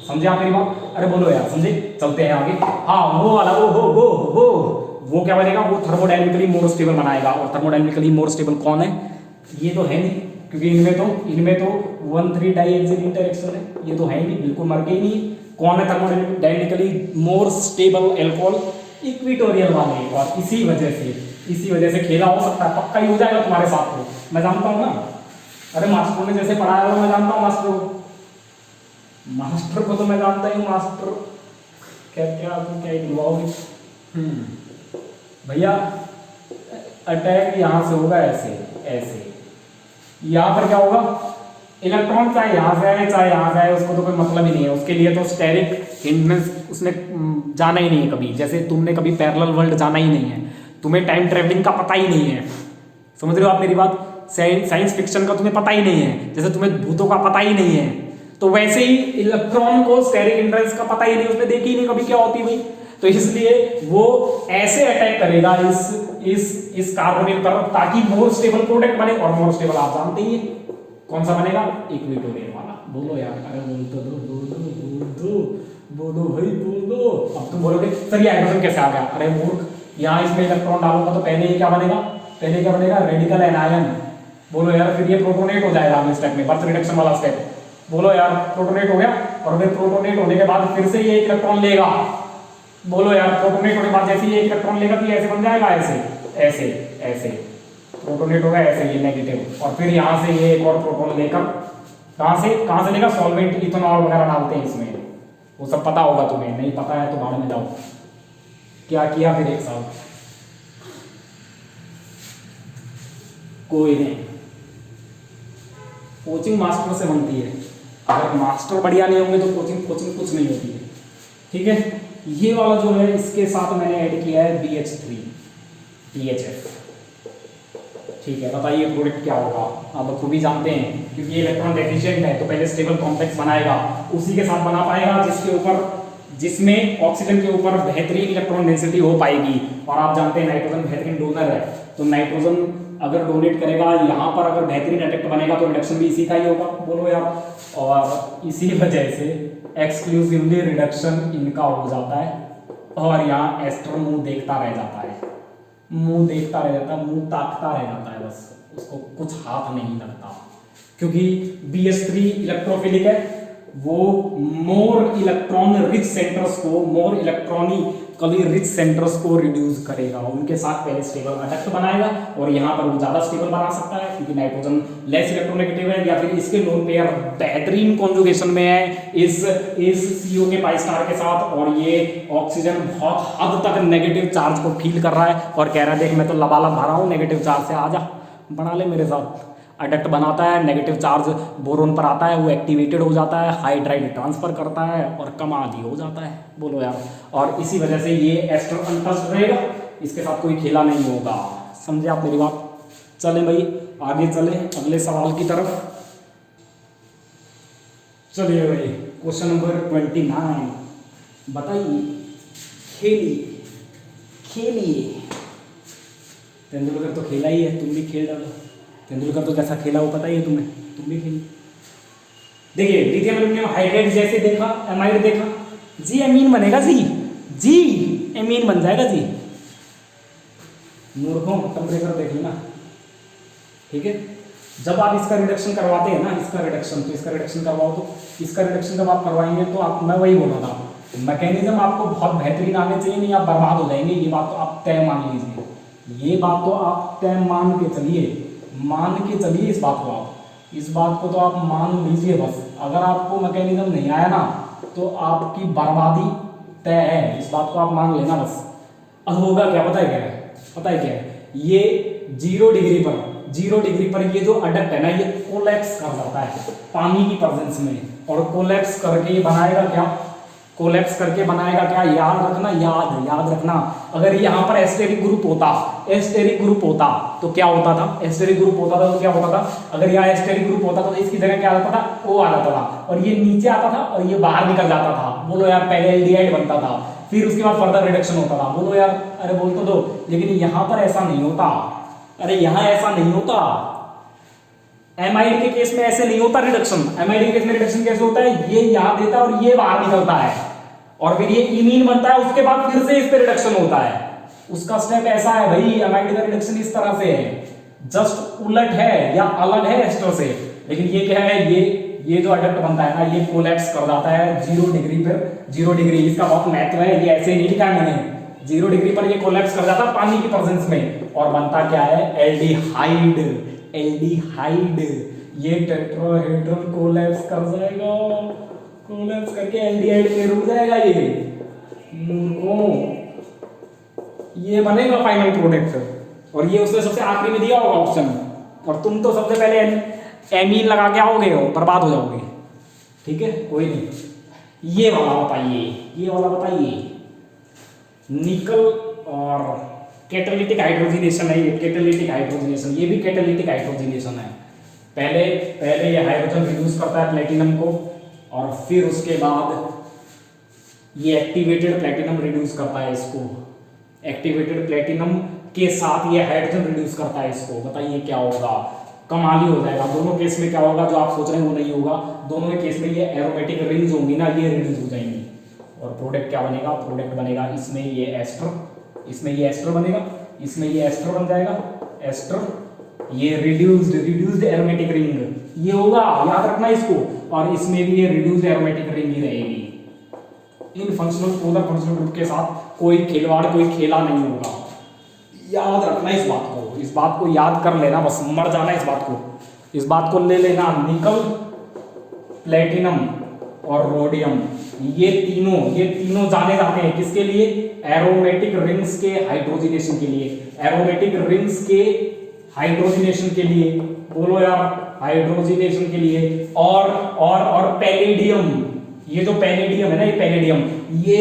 समझे आप मेरी बात? अरे बोलो यार, समझे? चलते हैं आगे। हाँ, वो वाला वो क्या बनेगा, वो थर्मोडायनेमिकली मोर स्टेबल बनाएगा। और थर्मोडायनेमिकली मोर स्टेबल कौन है? ये तो है नहीं, क्योंकि इनमें तो 1,3 डाइएक्सियल इंटरेक्शन है, ये तो है ही नहीं, बिल्कुल मर गई नहीं। कौन है thermodynamically more stable alcohol? Equatorial वाले। और इसी वजह से खेला हो सकता है, पक्का ही हो जाएगा तुम्हारे साथ में, मैं जानता हूं ना। अरे मास्टर ने जैसे पढ़ाया हो, मैं जानता हूं मास्टर को तो मैं जानता ही, मास्टर क्या दिलवाओगे भैया। अटैक यहां से होगा, ऐसे यहां पर क्या होगा, इलेक्ट्रॉन चाहे यहां से आए चाहे यहां से आए, उसको तो कोई मतलब ही नहीं है, उसके लिए तो स्टेरिक हिंडनेस उसने जाना ही नहीं है कभी। जैसे तुमने कभी पैरेलल वर्ल्ड जाना ही नहीं है, तुम्हें टाइम ट्रेवलिंग का पता ही नहीं है, समझ रहे हो आप मेरी बात? साइंस फिक्शन का तुम्हें पता ही नहीं है, जैसे तुम्हें भूतों का पता ही नहीं है, तो वैसे ही इलेक्ट्रॉन को स्टेरिक हिंड्रेंस का पता ही नहीं, उसने देखी ही नहीं कभी क्या होती हुई, तो इसलिए वो ऐसे अटैक करेगा इस कार्बोनिल पर, ताकि मोर स्टेबल प्रोडक्ट बने। और मोर स्टेबल आप जानते ही है कौन सा बनेगा, इक्विटोरियल वाला। बोलो यार, अरे बोल तो बोलो भाई, बोलो। अब तुम बोलोगे सर ये हाइड्रोजन कैसे आ गया? अरे मूर्ख, यहाँ इसमें इलेक्ट्रॉन डालूंगा तो पहले ही क्या बनेगा, रेडिकल एनायन। बोलो यार, फिर ये प्रोटोनेट हो जाएगा अगले स्टेप में, बर्थ रिडक्शन वाला स्टेप। बोलो यार, प्रोटोनेट हो गया, और फिर प्रोटोनेट होने के बाद फिर से ये इलेक्ट्रॉन लेगा। बोलो यार, प्रोटोनेट होने के बाद जैसे ये इलेक्ट्रॉन लेगा तो ऐसे बन जाएगा, ऐसे प्रोटोनेट होगा, ऐसे ये नेगेटिव, और फिर यहाँ से ये एक और प्रोटोन लेकर कहाँ से लेगा, सॉल्वेंट इथेनॉल वगैरह डालते हैं इसमें, वो सब पता होगा तुम्हें, नहीं पता है तो बाद में जाओ। क्या किया फिर एक साल, कोई नहीं, कोचिंग मास्टर से बनती है, अगर मास्टर बढ़िया नहीं होंगे तो कोचिंग कुछ नहीं होती है। ठीक है, ये वाला जो है इसके साथ मैंने ऐड किया है BH3 THF। ठीक है, बताइए प्रोडक्ट क्या होगा, आप खूब ही जानते हैं, क्योंकि ये इलेक्ट्रॉन डेफिशिएंट है तो पहले स्टेबल कॉम्प्लेक्स बनाएगा, उसी के साथ बना पाएगा जिसमें ऑक्सीजन के ऊपर बेहतरीन इलेक्ट्रॉन डेंसिटी हो पाएगी। और आप जानते हैं नाइट्रोजन बेहतरीन डोनर है, तो नाइट्रोजन अगर डोनेट करेगा यहाँ पर, अगर बेहतरीन अटैक बनेगा तो रिडक्शन भी इसी का ही होगा। बोलो यार, और इसी वजह से एक्सक्लूसिवली रिडक्शन इनका हो जाता है, और यहाँ एस्टर मुंह देखता रह जाता है, मुंह ताकता रह जाता है, बस उसको कुछ हाथ नहीं लगता, क्योंकि BH3 इलेक्ट्रोफिलिक है, वो मोर इलेक्ट्रॉन रिच सेंटर्स को, मोर इलेक्ट्रॉनी कभी रिच सेंटर्स को रिड्यूस करेगा, उनके साथ पहले स्टेबल अडक्ट बनाएगा और यहाँ पर वो ज़्यादा स्टेबल बना सकता है क्योंकि नाइट्रोजन लेस इलेक्ट्रोनेगेटिव है, या फिर इसके लोन पेयर बेहतरीन कॉन्जुगेशन में है इस CO के पाई स्टार के साथ, और ये ऑक्सीजन बहुत हद तक नेगेटिव चार्ज को फील कर रहा है और कह रहा है देख मैं तो लबालब भरा हूँ नेगेटिव चार्ज से, आजा बना ले मेरे साथ। अडक्ट बनाता है, नेगेटिव चार्ज बोरोन पर आता है, वो एक्टिवेटेड हो जाता है, हाइड्राइड ट्रांसफर करता है और कमाल हो जाता है, बोलो यार। और इसी वजह से ये एस्टर अनटच्ड रहेगा, इसके साथ कोई खेला नहीं होगा। समझे आप मेरी बात? चलें भाई आगे चलें अगले सवाल की तरफ। चलिए भाई क्वेश्चन नंबर 29 बताइए। खेलिए तेंदुलकर तो खेला ही है, तुम भी खेल डालो। तेंदुलकर तो कैसा खेला वो पता ही है तुम्हें, तुम भी खेलिए। देखिए लिथियम एल्यूमिनियम हाइड्रेट जैसे देखा, एमाइड देखा, जी एमीन बनेगा, जी एमीन बन जाएगा जी। मूर्खों टेम्परेचर देख लेना, ठीक है। जब आप इसका रिडक्शन करवाते हैं ना, इसका रिडक्शन तो इसका रिडक्शन करवाओ, तो इसका रिडक्शन जब आप करवाएंगे तो आप, मैं वही बोल रहा था, मैकेनिज्म आपको बहुत बेहतरीन आने चाहिए, नहीं आप बर्बाद हो जाएंगे। ये बात तो आप तय मान लीजिए, ये बात तो आप तय मान के चलिए इस बात को, आप इस बात को तो आप मान लीजिए बस। अगर आपको मैकेनिज्म नहीं आया ना तो आपकी बर्बादी तय है, इस बात को आप मान लेना बस। अब होगा क्या पता है क्या है, ये 0 डिग्री पर ये जो अडक्ट है ना ये कोलैप्स कर जाता है पानी की प्रेजेंस में, और कोलैप्स करके ये बनाएगा क्या, याद रखना। अगर यहाँ पर एस्टेरिक ग्रुप होता तो क्या होता था, अगर यहाँ एस्टेरिक ग्रुप होता तो इसकी जगह क्या आता था, O आ जाता था, और ये नीचे आता था और ये बाहर निकल जाता था। बोलो यार, पहले एल्डिहाइड बनता था, फिर उसके बाद फर्दर रिडक्शन होता था। बोलो यार, अरे बोल तो दो। लेकिन यहाँ पर ऐसा नहीं होता, एमाइड के केस में ऐसे नहीं होता रिडक्शन। एमाइड के केस में रिडक्शन कैसे होता है, ये यहाँ देता है और ये बाहर निकलता है, और फिर ये इमीन बनता है, उसके बाद फिर से इस पे रिडक्शन होता है। उसका स्टेप ऐसा है भाई, एमाइड का रिडक्शन इस तरह से है, जस्ट उलट है या अलग है एस्टर से। लेकिन ये क्या है, ये जो अडक्ट बनता है ना, ये कोलैप्स कर जाता है 0 डिग्री पर। 0 डिग्री इसका बहुत महत्व है, ये ऐसे नहीं लिखा है मैंने। 0 डिग्री पर ये कोलैप्स कर जाता है पानी की प्रेजेंस में, और बनता क्या है, एल्डिहाइड। ये टेट्राहेड्रल कोलैप्स कर जाएगा, कोलैप्स करके एल्डिहाइड में रुक जाएगा ये ये बनेगा फाइनल प्रोडक्ट। और ये उसने सबसे आखिरी में दिया होगा ऑप्शन, और तुम तो सबसे पहले एमीन लगा के आओगे और बर्बाद हो जाओगे। ठीक है, कोई नहीं। ये वाला बताइए, निकल और कैटालिटिक हाइड्रोजनेशन है, ये कैटालिटिक हाइड्रोजनेशन, ये भी कैटालिटिक हाइड्रोजनेशन है। पहले ये हाइड्रोजन रिड्यूस करता है प्लेटिनम को, और फिर उसके बाद ये एक्टिवेटेड प्लेटिनम रिड्यूस करता है इसको। एक्टिवेटेड प्लेटिनम के साथ ये हाइड्रोजन रिड्यूस करता है इसको। बताइए क्या होगा, कमाली हो जाएगा। दोनों केस में क्या होगा, जो आप सोच रहे हैं वो नहीं होगा। दोनों के केस में ये एरोमेटिक रिंग्स होंगी ना, ये रिड्यूस हो जाएंगी, और प्रोडक्ट क्या बनेगा, इसमें ये एस्टर बनेगा, इसमें ये एस्टर बन जाएगा, ये रिड्यूस्ड एरोमेटिक रिंग ये होगा, याद रखना इसको। और इसमें भी ये रिड्यूस्ड एरोमेटिक रिंग ही रहेगी। इन फंक्शनल पोलर फंक्शनल ग्रुप के साथ कोई खिलवाड़, कोई खेला नहीं होगा। याद रखना इस बात को याद कर लेना, बस मर जाना इस बात को ले लेना। निकल, प्लेटिनम और रोडियम, ये तीनों जाने जाते हैं किसके लिए, एरोमेटिक रिंग्स के हाइड्रोजनेशन के लिए। बोलो यार, हाइड्रोजनेशन के लिए। और पैलेडियम, ये जो पैलेडियम है ना, ये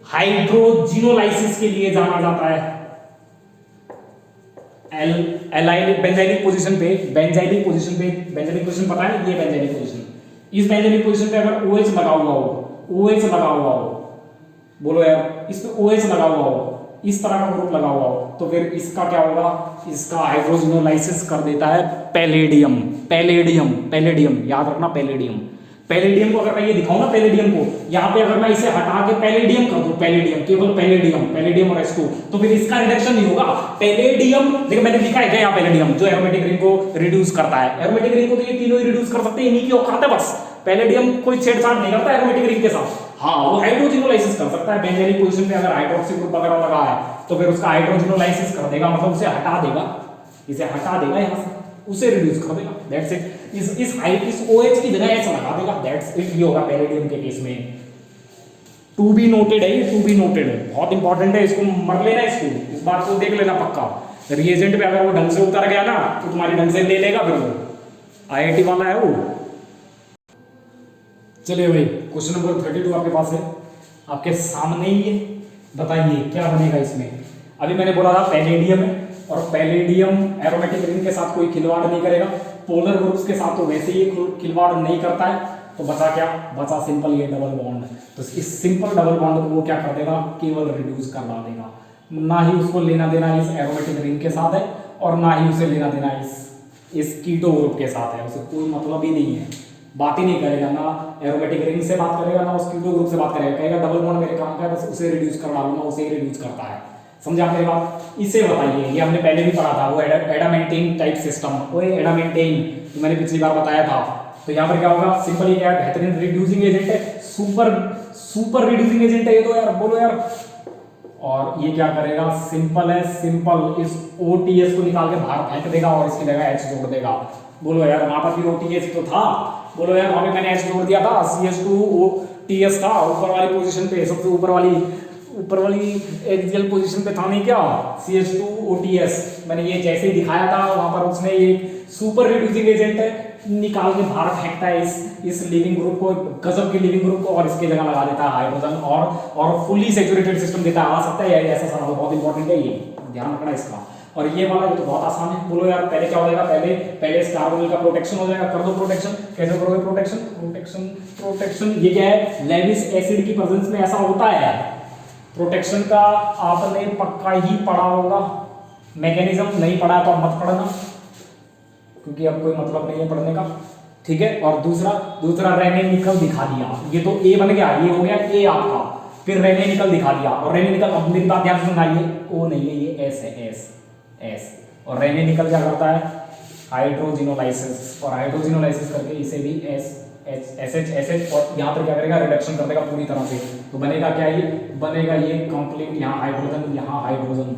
हाइड्रोजिनोलाइसिस के लिए जाना जाता है। बेंजाइलिक पोजीशन पे बेंजाइलिक पोजीशन पता है, ये बेंजाइलिक पोजीशन। इस बेंजाइलिक पोजीशन पे अगर OH लगा हुआ हो, बोलो यार, इस पे OH लगा हुआ हो, इस तरह का ग्रुप लगा हुआ हो, तो फिर इसका क्या होगा, इसका हाइड्रोजिनोलाइसिस कर देता है पैलेडियम। याद रखना, पैलेडियम को अगर मैं ये दिखाऊं ना, पैलेडियम को यहाँ पे अगर मैं इसे हटा के पैलेडियम कर दूं, केवल पैलेडियम और H2, तो फिर इसका रिडक्शन नहीं होगा। पैलेडियम, देखो मैंने लिखा है क्या यहाँ, पैलेडियम जो एरोमेटिक रिंग को रिड्यूस करता है। एरोमेटिक रिंग को तो ये तीनों ही रिड्यूस कर सकते हैं, इन्हीं की औकात है बस। पैलेडियम कोई छेड़छाड़ नहीं करता एरोमेटिक रिंग के साथ। हाँ वो हाइड्रोजिनोलाइसिस कर सकता है। बेंजीन पोजीशन पे अगर हाइड्रोक्सी ग्रुप वगैरह लगा है तो फिर उसका हाइड्रोजिनोलाइसिस कर देगा, मतलब उसे हटा देगा, इसे हटा देगा यहाँ से, उसे रिड्यूस कर देगा, दैट्स इट। इस OH की जगह ऐसा लगा देगा, दैट्स इट। ये होगा पैलेडियम के केस में। टू बी नोटेड है, ये टू बी नोटेड है, बहुत इंपॉर्टेंट है, इसको मर लेना, इसको इस बात को देख लेना पक्का। रिएजेंट पे अगर वो ढंग से उतर गया ना तो तुम्हारी ढंग से ले लेगा, फिर वो IIT वाला है वो। चलिए भाई क्वेश्चन नंबर 32 आपके पास है, आपके सामने ही है। बताइए क्या बनेगा इसमें। अभी मैंने बोला था पैलेडियम है, और पैलेडियम एरोमेटिक रिंग के साथ कोई खिलवाड़ नहीं करेगा, पोलर ग्रुप्स के साथ तो वैसे ही खिलवाड़ नहीं करता है। तो बचा क्या, बचा सिंपल ये डबल बॉन्ड। तो इस सिंपल डबल बॉन्ड को वो क्या कर देगा, केवल रिड्यूस करवा देगा। ना ही उसको लेना देना इस एरोमेटिक रिंग के साथ है, और ना ही उसे लेना देना इस कीटो ग्रुप के साथ है। उसे कोई मतलब ही नहीं है, बात ही नहीं करेगा, ना एरोमेटिक रिंग से बात करेगा, ना उस कीटो ग्रुप से बात करेगा। कहेगा डबल बॉन्ड मेरे काम का है, बस उसे रिड्यूस करवा लूंगा, उसे ही रिड्यूस करता है। समझा मेरी बात। इसे बताइए, ये हमने पहले भी पढ़ा था, वो एडामेंटेन टाइप सिस्टम, वो एडामेंटेन जो मैंने पिछली बार बताया था। तो यहाँ पर क्या होगा, सिंपल ये क्या है, बेहतरीन रिड्यूसिंग एजेंट है, सुपर रिड्यूसिंग एजेंट है ये तो यार, बोलो यार। और ये क्या करेगा, सिंपल है, सिंपल इस OTS को निकाल के बाहर फेंक देगा और इसकी जगह H जोड़ देगा। बोलो यार, वहां पर भी OTS तो था, बोलो यार, वहां पे मैंने H जोड़ दिया था, CH2OTS था ऊपर वाली पोजीशन पे, सबसे ऊपर वाली एक्सियल पोजीशन पे था नहीं क्या, CH2OTS। मैंने ये जैसे ही दिखाया था वहां पर, उसने ये सुपर रिड्यूसिंग एजेंट है, निकाल के बाहर फेंकता है इस लिविंग ग्रुप को, गजब के लिविंग ग्रुप को, और इसकी जगह लगा देता है हाइड्रोजन, और फुली सैचुरेटेड सिस्टम देता है। आ सकता है ऐसा सारा, बहुत इंपॉर्टेंट है, ये ध्यान रखना इसका। और ये वाला ये तो बहुत आसान है। बोलो यार, पहले क्या हो जाएगा, पहले इस कार्बोनिल का प्रोटेक्शन हो जाएगा। कर दो प्रोटेक्शन, कैसे करोगे प्रोटेक्शन। ये क्या है, लेविस एसिड की प्रेजेंस में ऐसा होता है यार। प्रोटेक्शन का आपने पक्का ही पढ़ा होगा, मैकेनिज्म नहीं पढ़ा तो मत पढ़ना, क्योंकि अब कोई मतलब नहीं है पढ़ने का, ठीक है। और दूसरा रेने निकल दिखा दिया, ये तो A बन गया, ये हो गया A आपका। फिर रेने निकल दिखा दिया, और रेने निकल, अब मेरी बात ध्यान से सुनाइए, O नहीं है, ये S है, S। और रेने निकल क्या करता है, हाइड्रोजिनोलाइसिस, और हाइड्रोजिनोलाइसिस करके इसे भी SH और यहाँ पर क्या करेगा, रिडक्शन कर देगा पूरी तरह से। तो बनेगा क्या, ये बनेगा ये कंप्लीट, यहाँ हाइड्रोजन,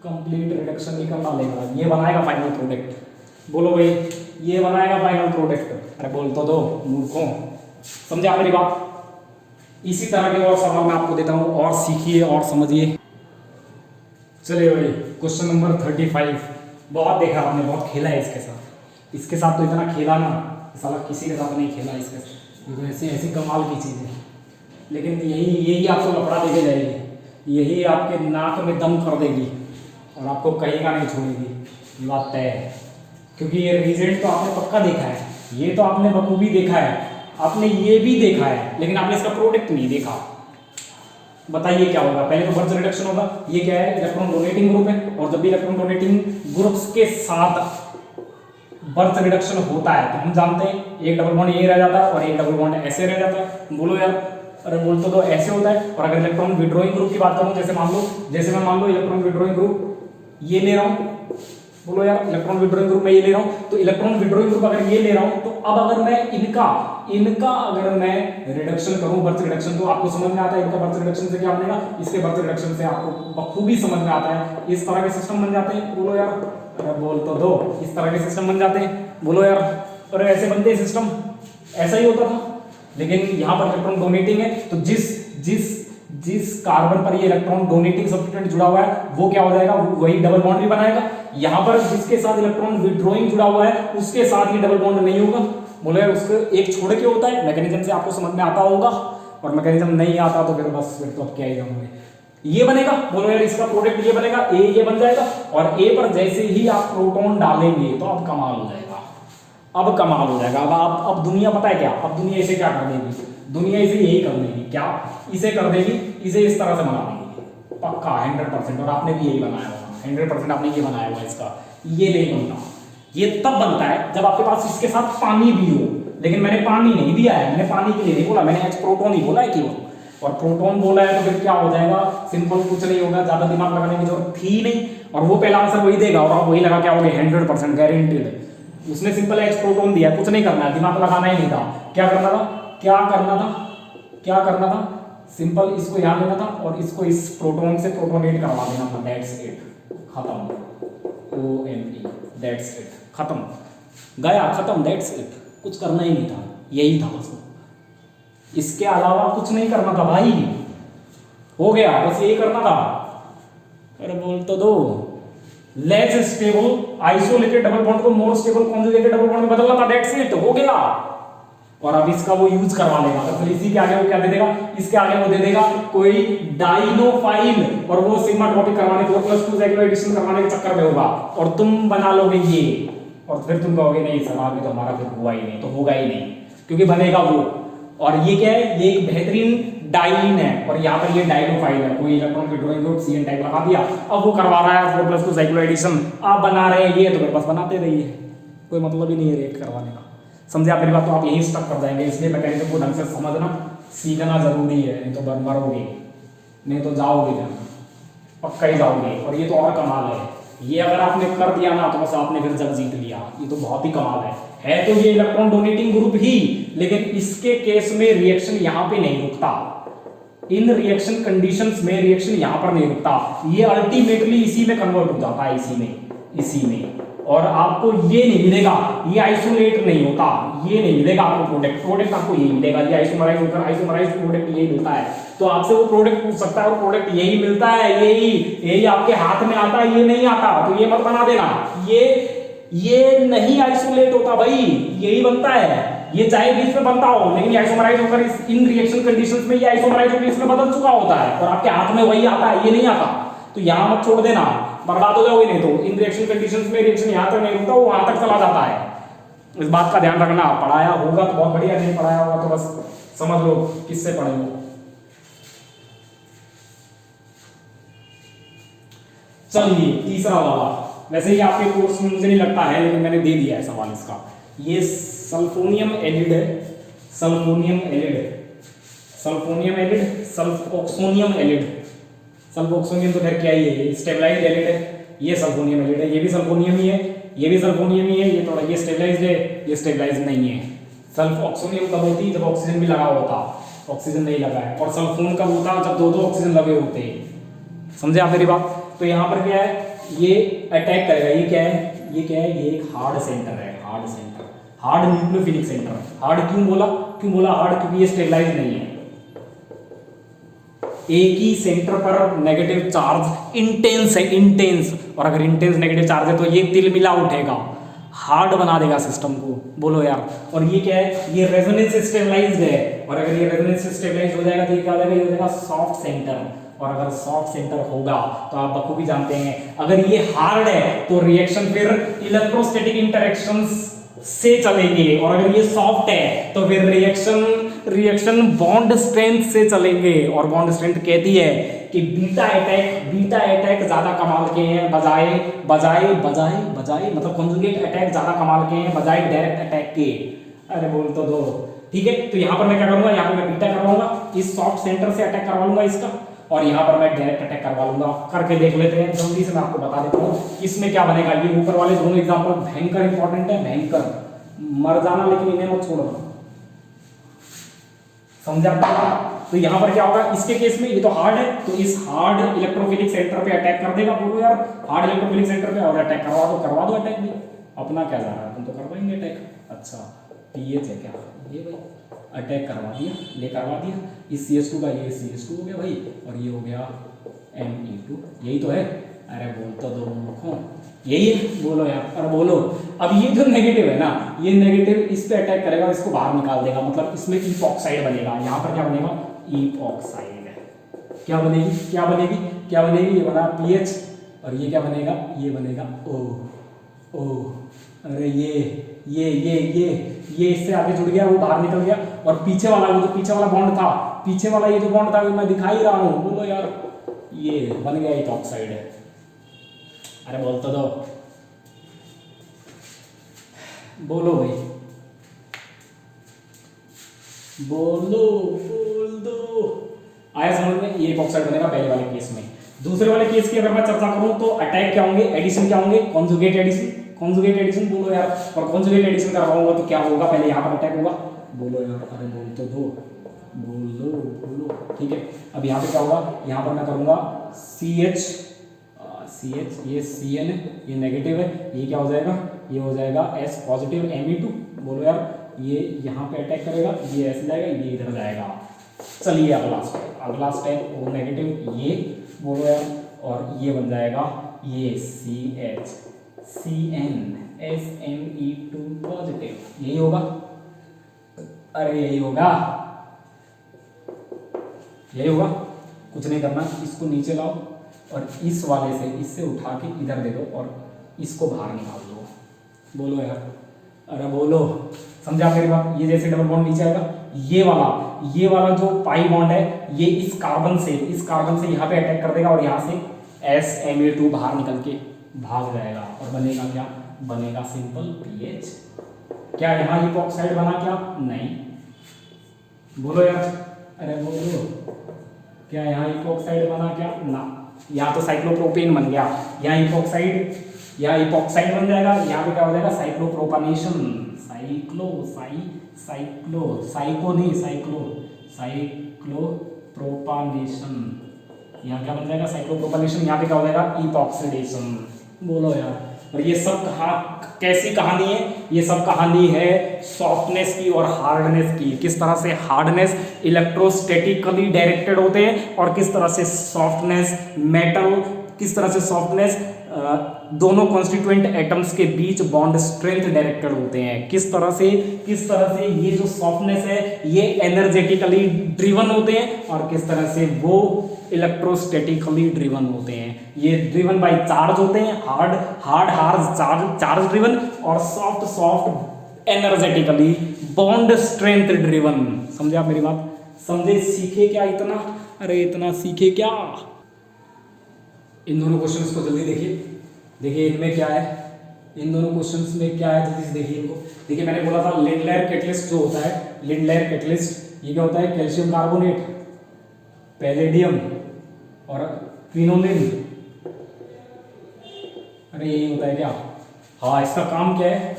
कंप्लीट रिडक्शन ये करना लेगा, ये बनाएगा फाइनल प्रोडक्ट। बोलो भाई, ये बनाएगा फाइनल प्रोडक्ट। अरे बोल तो दो मूर्खों, समझा मेरी बात। इसी तरह के और सवाल मैं आपको देता हूँ, और सीखिए और समझिए। चलिए भाई क्वेश्चन नंबर 35, बहुत देखा आपने, बहुत खेला है इसके साथ तो इतना खेला ना, साला किसी के साथ नहीं खेला इसके साथ। तो ऐसी कमाल की चीज़ है, लेकिन यही आपको लफड़ा देके जाएगी, यही आपके नाक में दम कर देगी, और आपको कहीं का नहीं छोड़ेगी, ये बात तय है। क्योंकि ये रिजल्ट तो आपने पक्का देखा है, ये तो आपने बखूबी देखा है, आपने ये भी देखा है, लेकिन आपने इसका प्रोडक्ट नहीं देखा। बताइए क्या होगा, पहले तो बर्थ रिडक्शन होगा। ये क्या है, इलेक्ट्रॉन डोनेटिंग ग्रुप है, और जब भी इलेक्ट्रॉन डोनेटिंग ग्रुप्स के साथ बर्थ रिडक्शन होता है तो हम जानते हैं एक डबल बॉन्ड ये रह जाता है और एक डबल बॉन्ड ऐसे रह जाता है। बोलो यार, अरे बोल तो ऐसे होता है। और अगर इलेक्ट्रॉन विड्रॉइंग ग्रुप की बात करूं, जैसे मैं मान लो इलेक्ट्रॉन विड्रॉइंग ग्रुप ये ले रहा हूं, बोलो यार इलेक्ट्रॉन विड्रॉइंग ग्रुप में ये ले रहा हूं, तो इलेक्ट्रॉन विड्रॉइंग ग्रुप अगर ये ले रहा हूं, तो अब अगर मैं इनका अगर मैं रिडक्शन करूं, बर्थ रिडक्शन, तो आपको समझ में आता है इनका बर्थ रिडक्शन से क्या बनेगा, इसके बर्थ रिडक्शन से आपको बखूबी समझ में आता है। इस तरह के सिस्टम बन जाते हैं। बोलो यार, अरे बोल तो दो, इस तरह के सिस्टम बन जाते हैं। बोलो यार, अरे ऐसे बनते हैं सिस्टम, ऐसा ही होता था। लेकिन यहाँ पर इलेक्ट्रॉन डोनेटिंग है, तो जिस कार्बन पर ये इलेक्ट्रॉन डोनेटिंग सब्स्टिट्यूएंट जुड़ा हुआ है वो क्या हो जाएगा, वही डबल बॉन्ड भी बनाएगा। यहाँ पर जिसके साथ इलेक्ट्रॉन विड्रॉइंग जुड़ा हुआ है उसके साथ ये डबल बॉन्ड नहीं होगा। बोले उसको एक छोड़ के होता है। मैकेनिज्म से आपको समझ में आता होगा, और मैकेनिज्म नहीं आता तो फिर बस फिर तो अब क्या ही कहूँगे। ये बनेगा, बोलो यार इसका प्रोडक्ट ये बनेगा, ये बन जाएगा। और ए पर जैसे ही आप प्रोटॉन डालेंगे तो अब कमाल हो जाएगा, अब कमाल हो जाएगा। अब दुनिया पता है क्या, अब दुनिया इसे क्या कर देगी, दुनिया इसे यही कर देगी, क्या इसे कर देगी, इसे इस तरह से बना देगी पक्का 100%। और आपने भी यही बनाया होगा 100%, आपने ये बनाया हुआ इसका, ये नहीं बनता। ये तब बनता है जब आपके पास इसके साथ पानी भी हो, लेकिन मैंने पानी नहीं दिया है, मैंने पानी के लिए नहीं बोला, मैंने प्रोटॉन ही बोला है केवल। और प्रोटॉन बोला है तो फिर क्या हो जाएगा, सिंपल कुछ नहीं होगा, ज्यादा दिमाग लगाने की जरूरत थी नहीं, और वो पहला आंसर वही देगा और आप वही लगा क्या होगे 100% गारंटीड। उसने सिंपल H प्रोटॉन दिया, कुछ नहीं करना है, दिमाग लगाना ही नहीं था। क्या करना था, क्या करना था, सिंपल इसको यहाँ लेना था और इसको इस प्रोटॉन से प्रोटोनेट करवा देना था, दैट्स इट, खत्म, OME, दैट्स इट, खत्म, गया, खत्म, दैट्स इट, कुछ करना ही नहीं था, यही था बस, इसके अलावा कुछ नहीं करना था भाई, हो गया, बस यही करना था। अरे बोल तो दो, less stable isolated double bond को more stable conjugated double bond में बदलना था, दैट्स इट, हो गया। और अब इसका वो यूज करवा लेगा, तो फिर इसी के आगे वो क्या दे देगा, इसके आगे वो दे देगा कोई डाइनोफाइल, और वो सिग्मा ट्रॉपिक करवाने 4+2 साइक्लोएडिशन करवाने के चक्कर में होगा, और तुम बना लोगे ये, और फिर तुम कहोगे नहीं सर आगे तो हमारा फिर हुआ ही नहीं, तो होगा ही नहीं, क्योंकि बनेगा वो। और ये क्या है, ये एक बेहतरीन डाइन है, और यहाँ पर ये डाइनोफाइल है, कोई इलेक्ट्रॉन की ड्राइंग ग्रुप CN टाइप लगा दिया, अब वो करवा रहा है 4+2 साइक्लोएडिशन, आप बना रहे हैं ये, तो मेरे पास बनाते रहिए, कोई मतलब ही नहीं है रिएक्ट करवाने का। समझे आप मेरी बात, तो आप यहीं स्टक कर जाएंगे, इसलिए मैकेनिज्म को ढंग से समझना सीखना जरूरी है, नहीं तो मरोगे, नहीं तो जाओगे ना, पक्का ही जाओगे। और ये तो और कमाल है, ये अगर आपने कर दिया ना तो बस आपने फिर जग जीत लिया, ये तो बहुत ही कमाल है तो ये इलेक्ट्रॉन डोनेटिंग ग्रुप ही, लेकिन इसके केस में रिएक्शन यहाँ पे नहीं रुकता, इन रिएक्शन कंडीशंस में रिएक्शन यहाँ पर नहीं रुकता, ये अल्टीमेटली इसी में कन्वर्ट हो जाता है, इसी में। और आपको ये नहीं मिलेगा, ये आइसोलेट नहीं होता, ये नहीं मिलेगा आपको प्रोडक्ट आपको यही मिलेगा, ये आइसोमराइज होकर आइसोमराइज प्रोडक्ट यही मिलता है। तो आपसे वो प्रोडक्ट पूछ सकता है और प्रोडक्ट यही मिलता है, यही आपके हाथ में आता है, ये नहीं आता, तो ये मत बना देना, ये नहीं आइसोलेट होता भाई, यही बनता है, ये चाहे बीच में बनता हो, लेकिन ये आइसोमराइज होकर इन रिएक्शन कंडीशंस में ये आइसोमराइज होकर इसमें बदल चुका होता है, और आपके हाथ में वही आता है, ये नहीं आता। तो यहां मत छोड़ देना, बर्बाद हो जाओगे, नहीं तो इन रिएक्शन कंडीशंस में रिएक्शन यहां तक नहीं रुकता, वो वहां तक चला जाता है। इस बात का ध्यान रखना, पढ़ाया होगा तो बहुत बढ़िया, नहीं पढ़ाया होगा तो बस समझ लो किससे पढ़े हो। चलिए तीसरा वाला, वैसे ही आपके कोर्स में मुझे नहीं लगता है, लेकिन मैंने दे दिया है सवाल इसका। ये सल्फोनियम एलिड है, सल्फोनियम एलिड, सल्फोक्सोनियम एलिड। सल्फोक्सोनियम तो खैर क्या ही है, स्टेबलाइज्ड एलिड है, ये सल्फोनियम एलिड है, ये भी सल्फोनियम ही है, ये भी सल्फोनियम ही है, ये थोड़ा ये स्टेबलाइज्ड है, ये स्टेबलाइज्ड नहीं है। सल्फोक्सोनियम कब होती है, जब ऑक्सीजन भी लगा होता, ऑक्सीजन नहीं लगा है, और सल्फोन कब होता है, जब दो ऑक्सीजन लगे होते हैं। समझे आप मेरी बात? तो यहाँ पर क्या है, ये अटैक करेगा, ये क्या है, ये एक हार्ड सेंटर है, हार्ड न्यूक्लियोफिलिक सेंटर। हार्ड क्यों बोला हार्ड, क्योंकि ये स्टेबलाइज नहीं है, एक ही सेंटर पर नेगेटिव चार्ज इंटेंस है, इंटेंस, और अगर इंटेंस नेगेटिव चार्ज है तो ये तिलमिला उठेगा, हार्ड बना देगा सिस्टम को, बोलो यार। और ये क्या है, ये रेजोनेंस स्टेबलाइज्ड है, और अगर ये रेजोनेंस स्टेबलाइज हो जाएगा तो ये क्या हो जाएगा, ये हो जाएगा सॉफ्ट सेंटर, और अगर सॉफ्ट सेंटर होगा तो आप बखूबी जानते हैं, अगर ये हार्ड है तो रिएक्शन फिर इलेक्ट्रोस्टैटिक इंटरेक्शंस से चलेंगे, और अगर ये सॉफ्ट है तो फिर रिएक्शन बॉन्ड स्ट्रेंथ से चलेंगे। और बॉन्ड स्ट्रेंथ कहती है कि बीटा अटैक ज्यादा कमाल के हैं बजाय मतलब कॉन्जुगेट अटैक ज्यादा कमाल के हैं बजाय डायरेक्ट अटैक के। अरे बोल तो दो, ठीक है। तो यहाँ पर मैं क्या करूंगा, यहाँ पर मैं बीटा करवाऊंगा, इस सॉफ्ट सेंटर से अटैक करवा लूंगा इसका, और यहाँ पर मैं डायरेक्ट अटैक करवा लूंगा। करके देख लेते हैं, जल्दी से मैं आपको बता देता हूँ इसमें क्या बनेगा। ये ऊपर वाले दोनों एग्जांपल भयंकर इंपॉर्टेंट है, भयंकर, मर जाना लेकिन इन्हें मत छोड़ना, समझा आपको? तो यहाँ पर क्या होगा, इसके केस में ये तो हार्ड है, तो इस हार्ड इलेक्ट्रोफिलिक सेंटर पे अटैक कर देगा। बोलो यार, हार्ड इलेक्ट्रोफिलिक सेंटर पे और अटैक करवा दो अटैक भी, अपना क्या जा रहा है, तुम तो करवाएंगे अटैक। अच्छा पीएच है क्या, ये भाई अटैक करवा दिया, इस CH2 का ये CH2 हो गया भाई, और ये हो गया Me2, यही तो है। अरे बोल तो दो मूर्खों, यही है, बोलो यार, अरे बोलो। अब ये जो नेगेटिव है ना, ये नेगेटिव इस पे अटैक करेगा, इसको बाहर निकाल देगा, मतलब इसमें इपॉक्साइड बनेगा। यहाँ पर क्या बनेगा, इपॉक्साइड। क्या बनेगी, ये बना PH, और ये क्या बनेगा, ये बनेगा O। अरे ये इससे आगे जुड़ गया, वो बाहर निकल गया, और पीछे वाला बॉन्ड था, ये जो बॉन्ड था वो मैं दिखा ही रहा हूँ, बोलो यार, ये बन गया इपॉक्साइड है। अरे बोल तो दो, बोलो भाई, बोल दो। आया समझ में? ये इपॉक्साइड बनेगा पहले वाले केस में। दूसरे वाले केस की अगर मैं चर्चा करूं तो अटैक क्या होंगे, एडिशन क्या होंगे, कॉन्जुगेट एडिशन, बोलो यार। और कॉन्जुगेट एडिशन करवाऊंगा तो क्या होगा, पहले यहाँ पर अटैक होगा, बोलो यार, अरे बोल तो दो। बोलो बोलो, ठीक है। अब यहाँ पे क्या होगा, यहाँ पर मैं करूँगा CH, ये Cn है, ये नेगेटिव है, ये क्या हो जाएगा, ये हो जाएगा S पॉजिटिव Me2। बोलो यार, ये यहाँ पे अटैक करेगा, ये ऐसे जाएगा, ये इधर जाएगा। चलिए अगला स्टेप O नेगेटिव, ये बोलो यार, और ये बन जाएगा ये CH Cn SME2 पॉजिटिव, यही होगा। अरे यही होगा, यही होगा। कुछ नहीं करना, इसको नीचे लाओ और इस वाले से, इससे उठा के इधर दे दो और इसको बाहर निकाल दो। बोलो यार, अरे बोलो, समझा मेरी बात। ये जैसे डबल बॉन्ड नीचे आएगा, ये वाला जो पाई बॉन्ड है, ये इस कार्बन से यहाँ पे अटैक कर देगा और यहाँ से SME2 बाहर निकल के भाग जाएगा और बनेगा क्या, बनेगा सिंपल PH। क्या यहाँ इपॉक्साइड बना क्या, नहीं। बोलो यार, अरे बोलो, क्या यहाँ इपॉक्साइड बना क्या, ना। यहाँ तो साइक्लोप्रोपेन बन गया, यहाँ इपॉक्साइड बन जाएगा, यहाँ पे क्या हो जाएगा, साइक्लोप्रोपानेशन, साइक्लोप्रोपानेशन, यहाँ क्या बन जाएगा, साइक्लोप्रोपानेशन। यहाँ पे क्या हो जाएगा, इपॉक्सीडेशन। बोलो यार, और ये सब कैसी कहानी है, ये सब कहानी है सॉफ्टनेस की और हार्डनेस की। किस तरह से हार्डनेस इलेक्ट्रोस्टैटिकली डायरेक्टेड होते हैं और किस तरह से सॉफ्टनेस दोनों कॉन्स्टिट्यूएंट एटम्स के बीच बॉन्ड स्ट्रेंथ डायरेक्टेड होते हैं। किस तरह से ये जो सॉफ्टनेस है ये एनर्जेटिकली ड्रिवन होते हैं और किस तरह से वो इलेक्ट्रोस्टैटिकली ड्रिवन होते हैं। ये ड्रिवन बाय चार्ज होते हैं, हार्ड चार्ज ड्रिवन, और soft energetically bond strength driven. समझे आप मेरी बात, समझे, सीखे क्या इतना, अरे इतना सीखे क्या। इन दोनों क्वेश्चंस को जल्दी देखिए इनमें क्या है, इन दोनों क्वेश्चंस में क्या है, जल्दी से देखिए इनको। देखिए मैंने बोला था लिंडलेयर कैटलिस्ट जो होता है, लिंडलेयर कैटलिस्ट ये क्या होता है, कैल्शियम कार्बोनेट, पैलेडियम और क्विनोलिन। अरे यही होता है क्या, हाँ। इसका काम क्या है,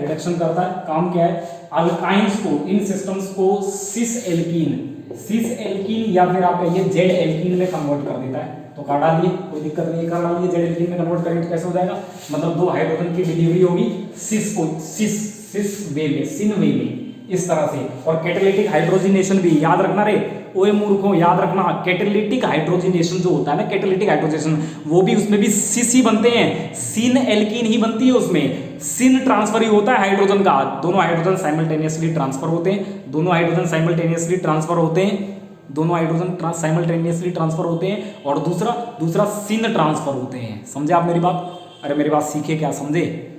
रिडक्शन करता है। काम क्या है, अल्काइंस को, इन सिस्टम्स को सिस एल्कीन या फिर आप कहिए जेड एल्कीन में कन्वर्ट कर देता है। तो कर डालिए, कोई दिक्कत नहीं है, कर डालिए। जेड एल्कीन में कन्वर्ट करेंगे तो कैसे हो जाएगा, मतलब 2 हाइड्रोजन की डिलीवरी होगी सिन वे में, इस तरह से। और कैटालिटिक हाइड्रोजनेशन भी याद रखना रे, ओए मूर्खों, याद रखना। कैटालिटिक हाइड्रोजनेशन जो होता है ना, कैटालिटिक हाइड्रोजनेशन, वो भी उसमें भी सिस ही बनते हैं, सिन एल्कीन ही बनती है उसमें। सिन ट्रांसफर ही होता है हाइड्रोजन का, दोनों हाइड्रोजन साइमल्टेनियसली ट्रांसफर होते हैं, दोनों हाइड्रोजन साइमल्टेनियसली ट्रांसफर होते हैं, और दूसरा सिन ट्रांसफर होते हैं। समझे आप मेरी बात, अरे मेरी बात सीखे क्या, समझे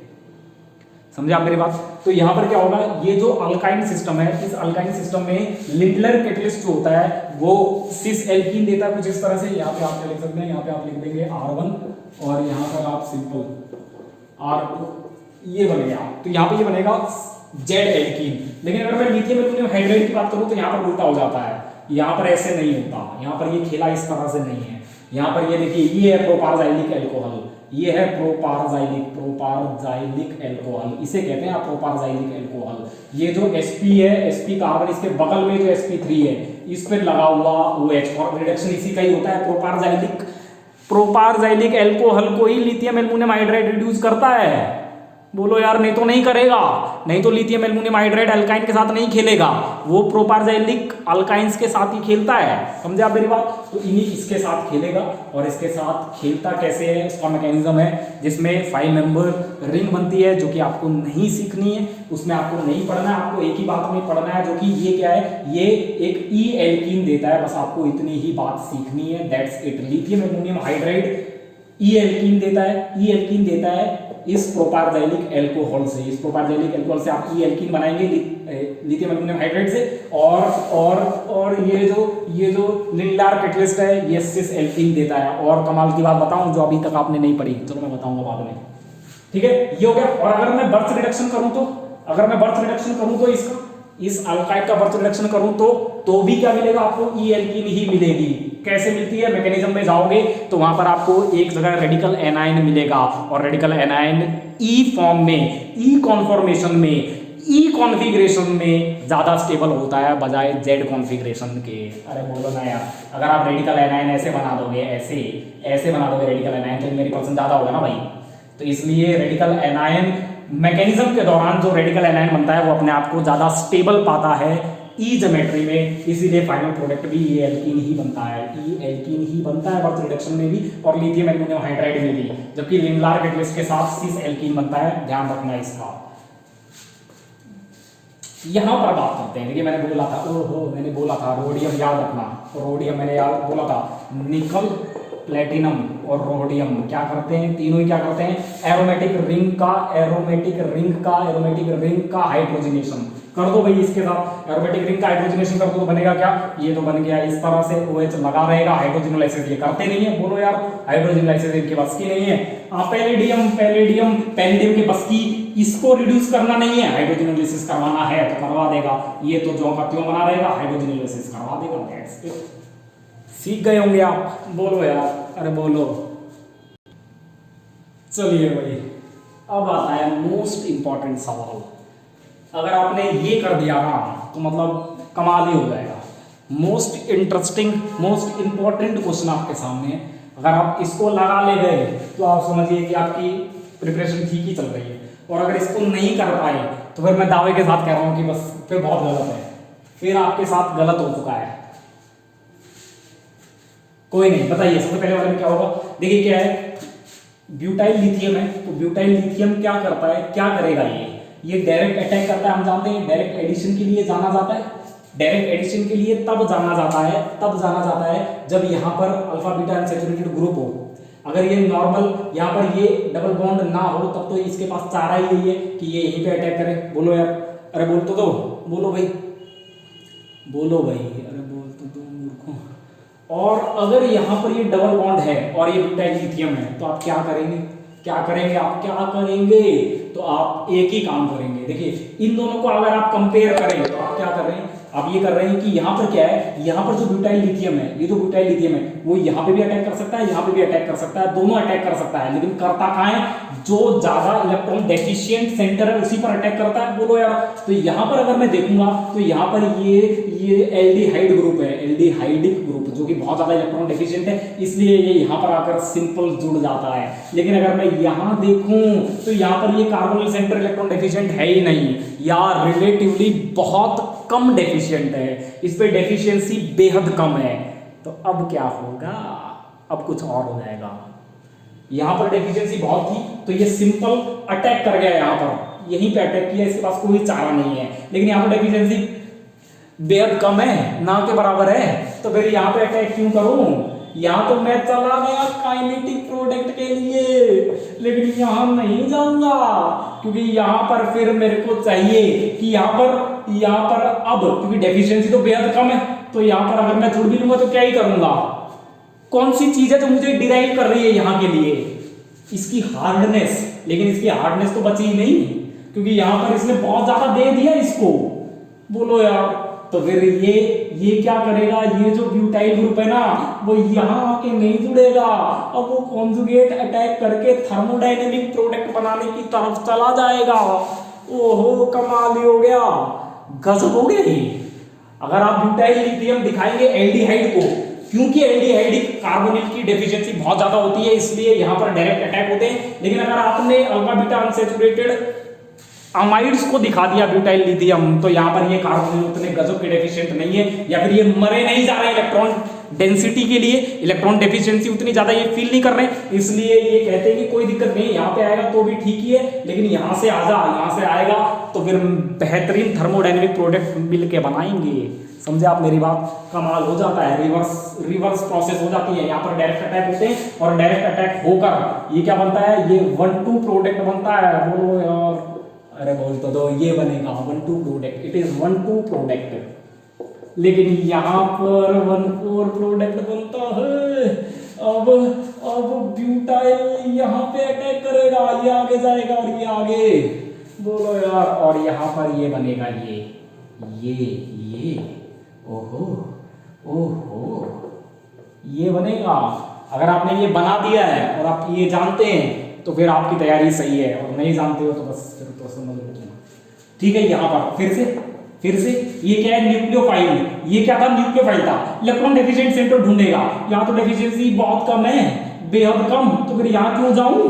आप मेरी बात। तो यहाँ पर क्या होगा, ये जो अल्काइन सिस्टम है, इस अल्काइन सिस्टम में लिंडलर कैटलिस्ट जो होता है वो सिस एल्कीन देता है कुछ इस तरह से। यहाँ पे आप क्या लिख सकते हैं, यहाँ पे आप लिख देंगे R1 और यहाँ पर आप सिंपल R2, ये बन गया। तो यहाँ पे ये बनेगा जेड एल्कीन। लेकिन अगर मैं लिथियम एल्यूमिनियम हाइड्राइड की बात करूँ तो यहाँ पर उल्टा हो जाता है, यहाँ पर ऐसे नहीं होता, यहाँ पर ये खेला इस तरह से नहीं है। यहाँ पर ये देखिए, ये है प्रोपारजाइलिक एल्कोहल, ये है प्रोपारजाइलिक एल्कोहल, इसे कहते हैं प्रोपारजाइलिक एल्कोहल। ये जो Sp है, Sp कार्बन, इसके बगल में जो Sp3 है, इस पर लगा हुआ OH, और रिडक्शन इसी का ही होता है। प्रोपारजाइलिक एल्कोहल को ही लिथियम एल्युमिनियम हाइड्राइड रिड्यूस करता है। बोलो यार, नहीं तो नहीं करेगा, नहीं तो लिथियम एल्युमिनियम हाइड्राइड अल्काइन के साथ नहीं खेलेगा, वो प्रोपारजाइलिक अल्काइंस के साथ ही खेलता है। समझे आप मेरी बात। तो इन्हीं इसके साथ खेलेगा, और इसके साथ खेलता कैसे है, उसका मैकेनिज्म है जिसमें 5 मेंबर रिंग बनती है, जो कि आपको नहीं सीखनी है, उसमें आपको नहीं पढ़ना है। आपको एक ही बात में पढ़ना है, जो कि ये क्या है, ये एक ई एल्कीन देता है, बस आपको इतनी ही बात सीखनी है, that's it. Lithium aluminium hydride E alkene देता है इस प्रोपारजाइलिक एल्कोहल से। इस प्रोपारजाइलिक एल्कोहल से आप ई एल्कीन बनाएंगे लिथियम एल्युमिनियम हाइड्राइड से, और ये जो लिंडलर कैटलिस्ट है ये सिस एल्कीन देता है। और कमाल की बात बताऊं जो अभी तक आपने नहीं पढ़ी, चलो मैं बताऊंगा बाद में, ठीक है। ये हो गया। और अगर मैं बर्थ रिडक्शन करूं तो इस अल्काइड का बर्थ रिडक्शन करूं तो भी क्या मिलेगा आपको, ई एल्कीन ही मिलेगी। कैसे मिलती है, मैकेनिज्म में जाओगे तो वहां पर आपको एक जगह रेडिकल एनाइन मिलेगा, और रेडिकल एनाइन ई फॉर्म में, ई कॉन्फॉर्मेशन में, ई कॉन्फ़िगरेशन में ज़्यादा स्टेबल होता है बजाय जेड कॉन्फ़िगरेशन के। अरे बोलो ना यार, अगर आप रेडिकल एनायन ऐसे बना दोगे, ऐसे ऐसे बना दोगे रेडिकल एनायन, तो मेरी परसेंट ज़्यादा होगा ना भाई। तो इसलिए रेडिकल एनायन मैकेनिज्म के दौरान जो रेडिकल एनायन बनता है वो अपने आप को ज़्यादा स्टेबल पाता है ई ज्योमेट्री में, इसीलिए फाइनल प्रोडक्ट भी ये एल्कीन ही बनता है, ई एल्कीन ही बनता है बर्थ रिडक्शन में भी और लिथियम एल्यूमिनियम हाइड्राइड में भी, जबकि लिंगलार कैटलिस्ट के साथ सिस एल्कीन बनता है। ध्यान रखना इसका। यहां पर बात करते हैं। देखिए मैंने बोला था, ओहो मैंने बोला था रोडियम, याद रखना रोडियम, मैंने याद बोला था निकल, प्लेटिनम और रोडियम क्या करते हैं, तीनों ही क्या करते हैं, एरोमेटिक रिंग का हाइड्रोजनेशन कर दो भाई। इसके साथ एरोमेटिक रिंग का हाइड्रोजनेशन कर दो तो बनेगा क्या, ये तो बन गया इस तरह से OH लगा रहेगा, हाइड्रोजन लाइसिस ये करते नहीं है। बोलो यार, हाइड्रोजन लाइसिस इनके बस की नहीं है। पैलेडियम के बस की, इसको रिड्यूस करना नहीं है, हाइड्रोजन लाइसिस करवाना है तो करवा देगा, ये तो जो का त्यों बना रहेगा, हाइड्रोजन लाइसिस करवा देगा। सीख गए होंगे आप। बोलो यार, अरे बोलो। चलिए भाई, अब आता है मोस्ट इंपॉर्टेंट सवाल। अगर आपने ये कर दिया ना तो मतलब कमाल ही हो जाएगा। Most interesting most important question आपके सामने है। अगर आप इसको लगा ले गए तो आप समझिए कि आपकी प्रिपरेशन ठीक ही चल रही है, और अगर इसको नहीं कर पाए तो फिर मैं दावे के साथ कह रहा हूँ कि बस फिर बहुत गलत है, फिर आपके साथ गलत हो चुका है। कोई नहीं, बताइए सबसे पहले वाले में क्या होगा। देखिए क्या है, ब्यूटाइल लिथियम है, तो ब्यूटाइल लिथियम क्या करता है, क्या करेगा ये डायरेक्ट अटैक करता है। हम जानते हैं डायरेक्ट एडिशन के लिए जाना जाता है, डायरेक्ट एडिशन के लिए तब जाना जाता है जब यहाँ पर अल्फा बीटा अनसैचुरेटेड ग्रुप हो। अगर ये नॉर्मल यहाँ पर ये डबल बॉन्ड ना हो तब तो इसके पास चारा ही यही है कि ये यहीं पे अटैक करे। बोलो यार, अरे बोल तो दो, बोलो भाई, अरे बोल तो दो मूर्खों। और अगर यहाँ पर ये डबल बॉन्ड है और ये ब्यूटाइल लिथियम है तो आप क्या करेंगे, तो आप एक ही काम करेंगे। देखिए इन दोनों को अगर आप कंपेयर करें तो आप क्या कर रहे हैं, आप ये कर रहे हैं कि यहाँ पर क्या है, यहाँ पर जो ब्यूटाइल लिथियम है, ये जो ब्यूटाइल लिथियम है वो यहाँ पे भी अटैक कर सकता है, यहाँ पे भी अटैक कर सकता है, दोनों अटैक कर सकता है, लेकिन करता कहाँ है, जो ज्यादा इलेक्ट्रॉन डेफिशिएंट सेंटर है उसी पर अटैक करता है। बोलो यार, तो यहाँ पर अगर मैं देखूंगा तो यहाँ पर ये एल्डिहाइड ग्रुप है, एल्डिहाइडिक ग्रुप जो कि बहुत ज्यादा इलेक्ट्रॉन डेफिशिएंट है, इसलिए ये यहाँ पर आकर सिंपल जुड़ जाता है। लेकिन अगर मैं यहाँ देखूं तो यहाँ पर ये कार्बोनिल सेंटर इलेक्ट्रॉन डेफिशिएंट है ही नहीं, या रिलेटिवली बहुत कम डेफिशिएंट है, इस पे डेफिशिएंसी बेहद कम है। तो अब क्या होगा, अब कुछ और हो जाएगा। यहाँ पर डेफिशिएंसी बहुत थी तो ये सिंपल अटैक कर गया, यहाँ पर यहीं पे अटैक किया, इसके पास कोई चारा नहीं है। लेकिन यहाँ पर डेफिशिएंसी बेहद कम है, ना के बराबर है, तो फिर यहाँ पे अटैक क्यों करूं। यहाँ तो मैं चला गया काइनेटिक प्रोडक्ट के लिए, लेकिन यहाँ नहीं जाऊंगा क्योंकि यहाँ पर फिर मेरे को चाहिए कि यहाँ पर अब क्योंकि डेफिशिएंसी तो बेहद कम है, तो यहाँ पर अगर मैं जुड़ भी लूंगा तो क्या ही करूंगा। कौन सी चीज है जो मुझे डिराइव कर रही है यहाँ के लिए, इसकी हार्डनेस, लेकिन इसकी हार्डनेस तो बची ही नहीं क्योंकि यहाँ पर इसने बहुत ज्यादा दे दिया इसको। बोलो यार, तो फिर ये क्या करेगा, ये जो ब्यूटाइल ग्रुप है ना वो यहाँ आके नहीं जुड़ेगा, अब वो कॉन्जुगेट अटैक करके थर्मोडायनेमिक प्रोडक्ट बनाने की तरफ चला जाएगा। ओहो कमाल ही हो गया, गजब हो गई। अगर आप ब्यूटाइल लिथियम दिखाएंगे एल्डिहाइड को, क्योंकि एल्डिहाइडिक कार्बोनिल की डेफिशिएंसी बहुत ज्यादा होती है इसलिए यहाँ पर डायरेक्ट अटैक होते हैं। लेकिन अगर आपने अल्फा बीटा अनसैचुरेटेड अमाइड्स को दिखा दिया ब्यूटाइल लिथियम, तो यहाँ पर ये कार्बोनिल उतने गजब के डेफिशिएंट नहीं है, या फिर ये मरे नहीं जा रहे इलेक्ट्रॉन डेंसिटी के लिए, इलेक्ट्रॉन डेफिशिएंसी उतनी ज्यादा ये फील नहीं कर रहे, इसलिए ये कहते हैं कि कोई दिक्कत नहीं, यहाँ पे आएगा तो भी ठीक ही है, लेकिन यहाँ से यहाँ से आएगा तो फिर बेहतरीन थर्मोडायनेमिक प्रोडक्ट मिल के बनाएंगे। समझे आप मेरी बात, कमाल हो जाता है, रिवर्स प्रोसेस हो जाती है। यहाँ पर डायरेक्ट अटैक होते हैं और डायरेक्ट अटैक होकर ये क्या बनता है, ये 1-2 प्रोडक्ट बनता है। बोलो यार, अरे बोल तो दो, ये बनेगा 1-2 प्रोडक्ट, इट इज 1-2 प्रोडक्ट। लेकिन यहाँ पर 1-4 प्रोडक्ट बनता है। अब ब्यूटाइल यहाँ पे अटैक करेगा, ये आगे जाएगा और ये आगे। बोलो यार, और यहाँ पर ये बनेगा ये ओहो ये बनेगा। अगर आपने ये बना दिया है और आप ये जानते हैं तो फिर आपकी तैयारी सही है, और नहीं जानते हो तो बस फिर तो समझ लो। ठीक है, यहाँ पर फिर से ये क्या है, न्यूक्लियोफाइल, ये क्या था, न्यूक्लियोफाइल था, इलेक्ट्रॉन डेफिशिएंट सेंटर ढूंढेगा, यहाँ तो डेफिशिएंसी बहुत कम है, बेहद कम, तो फिर यहाँ क्यों जाऊं,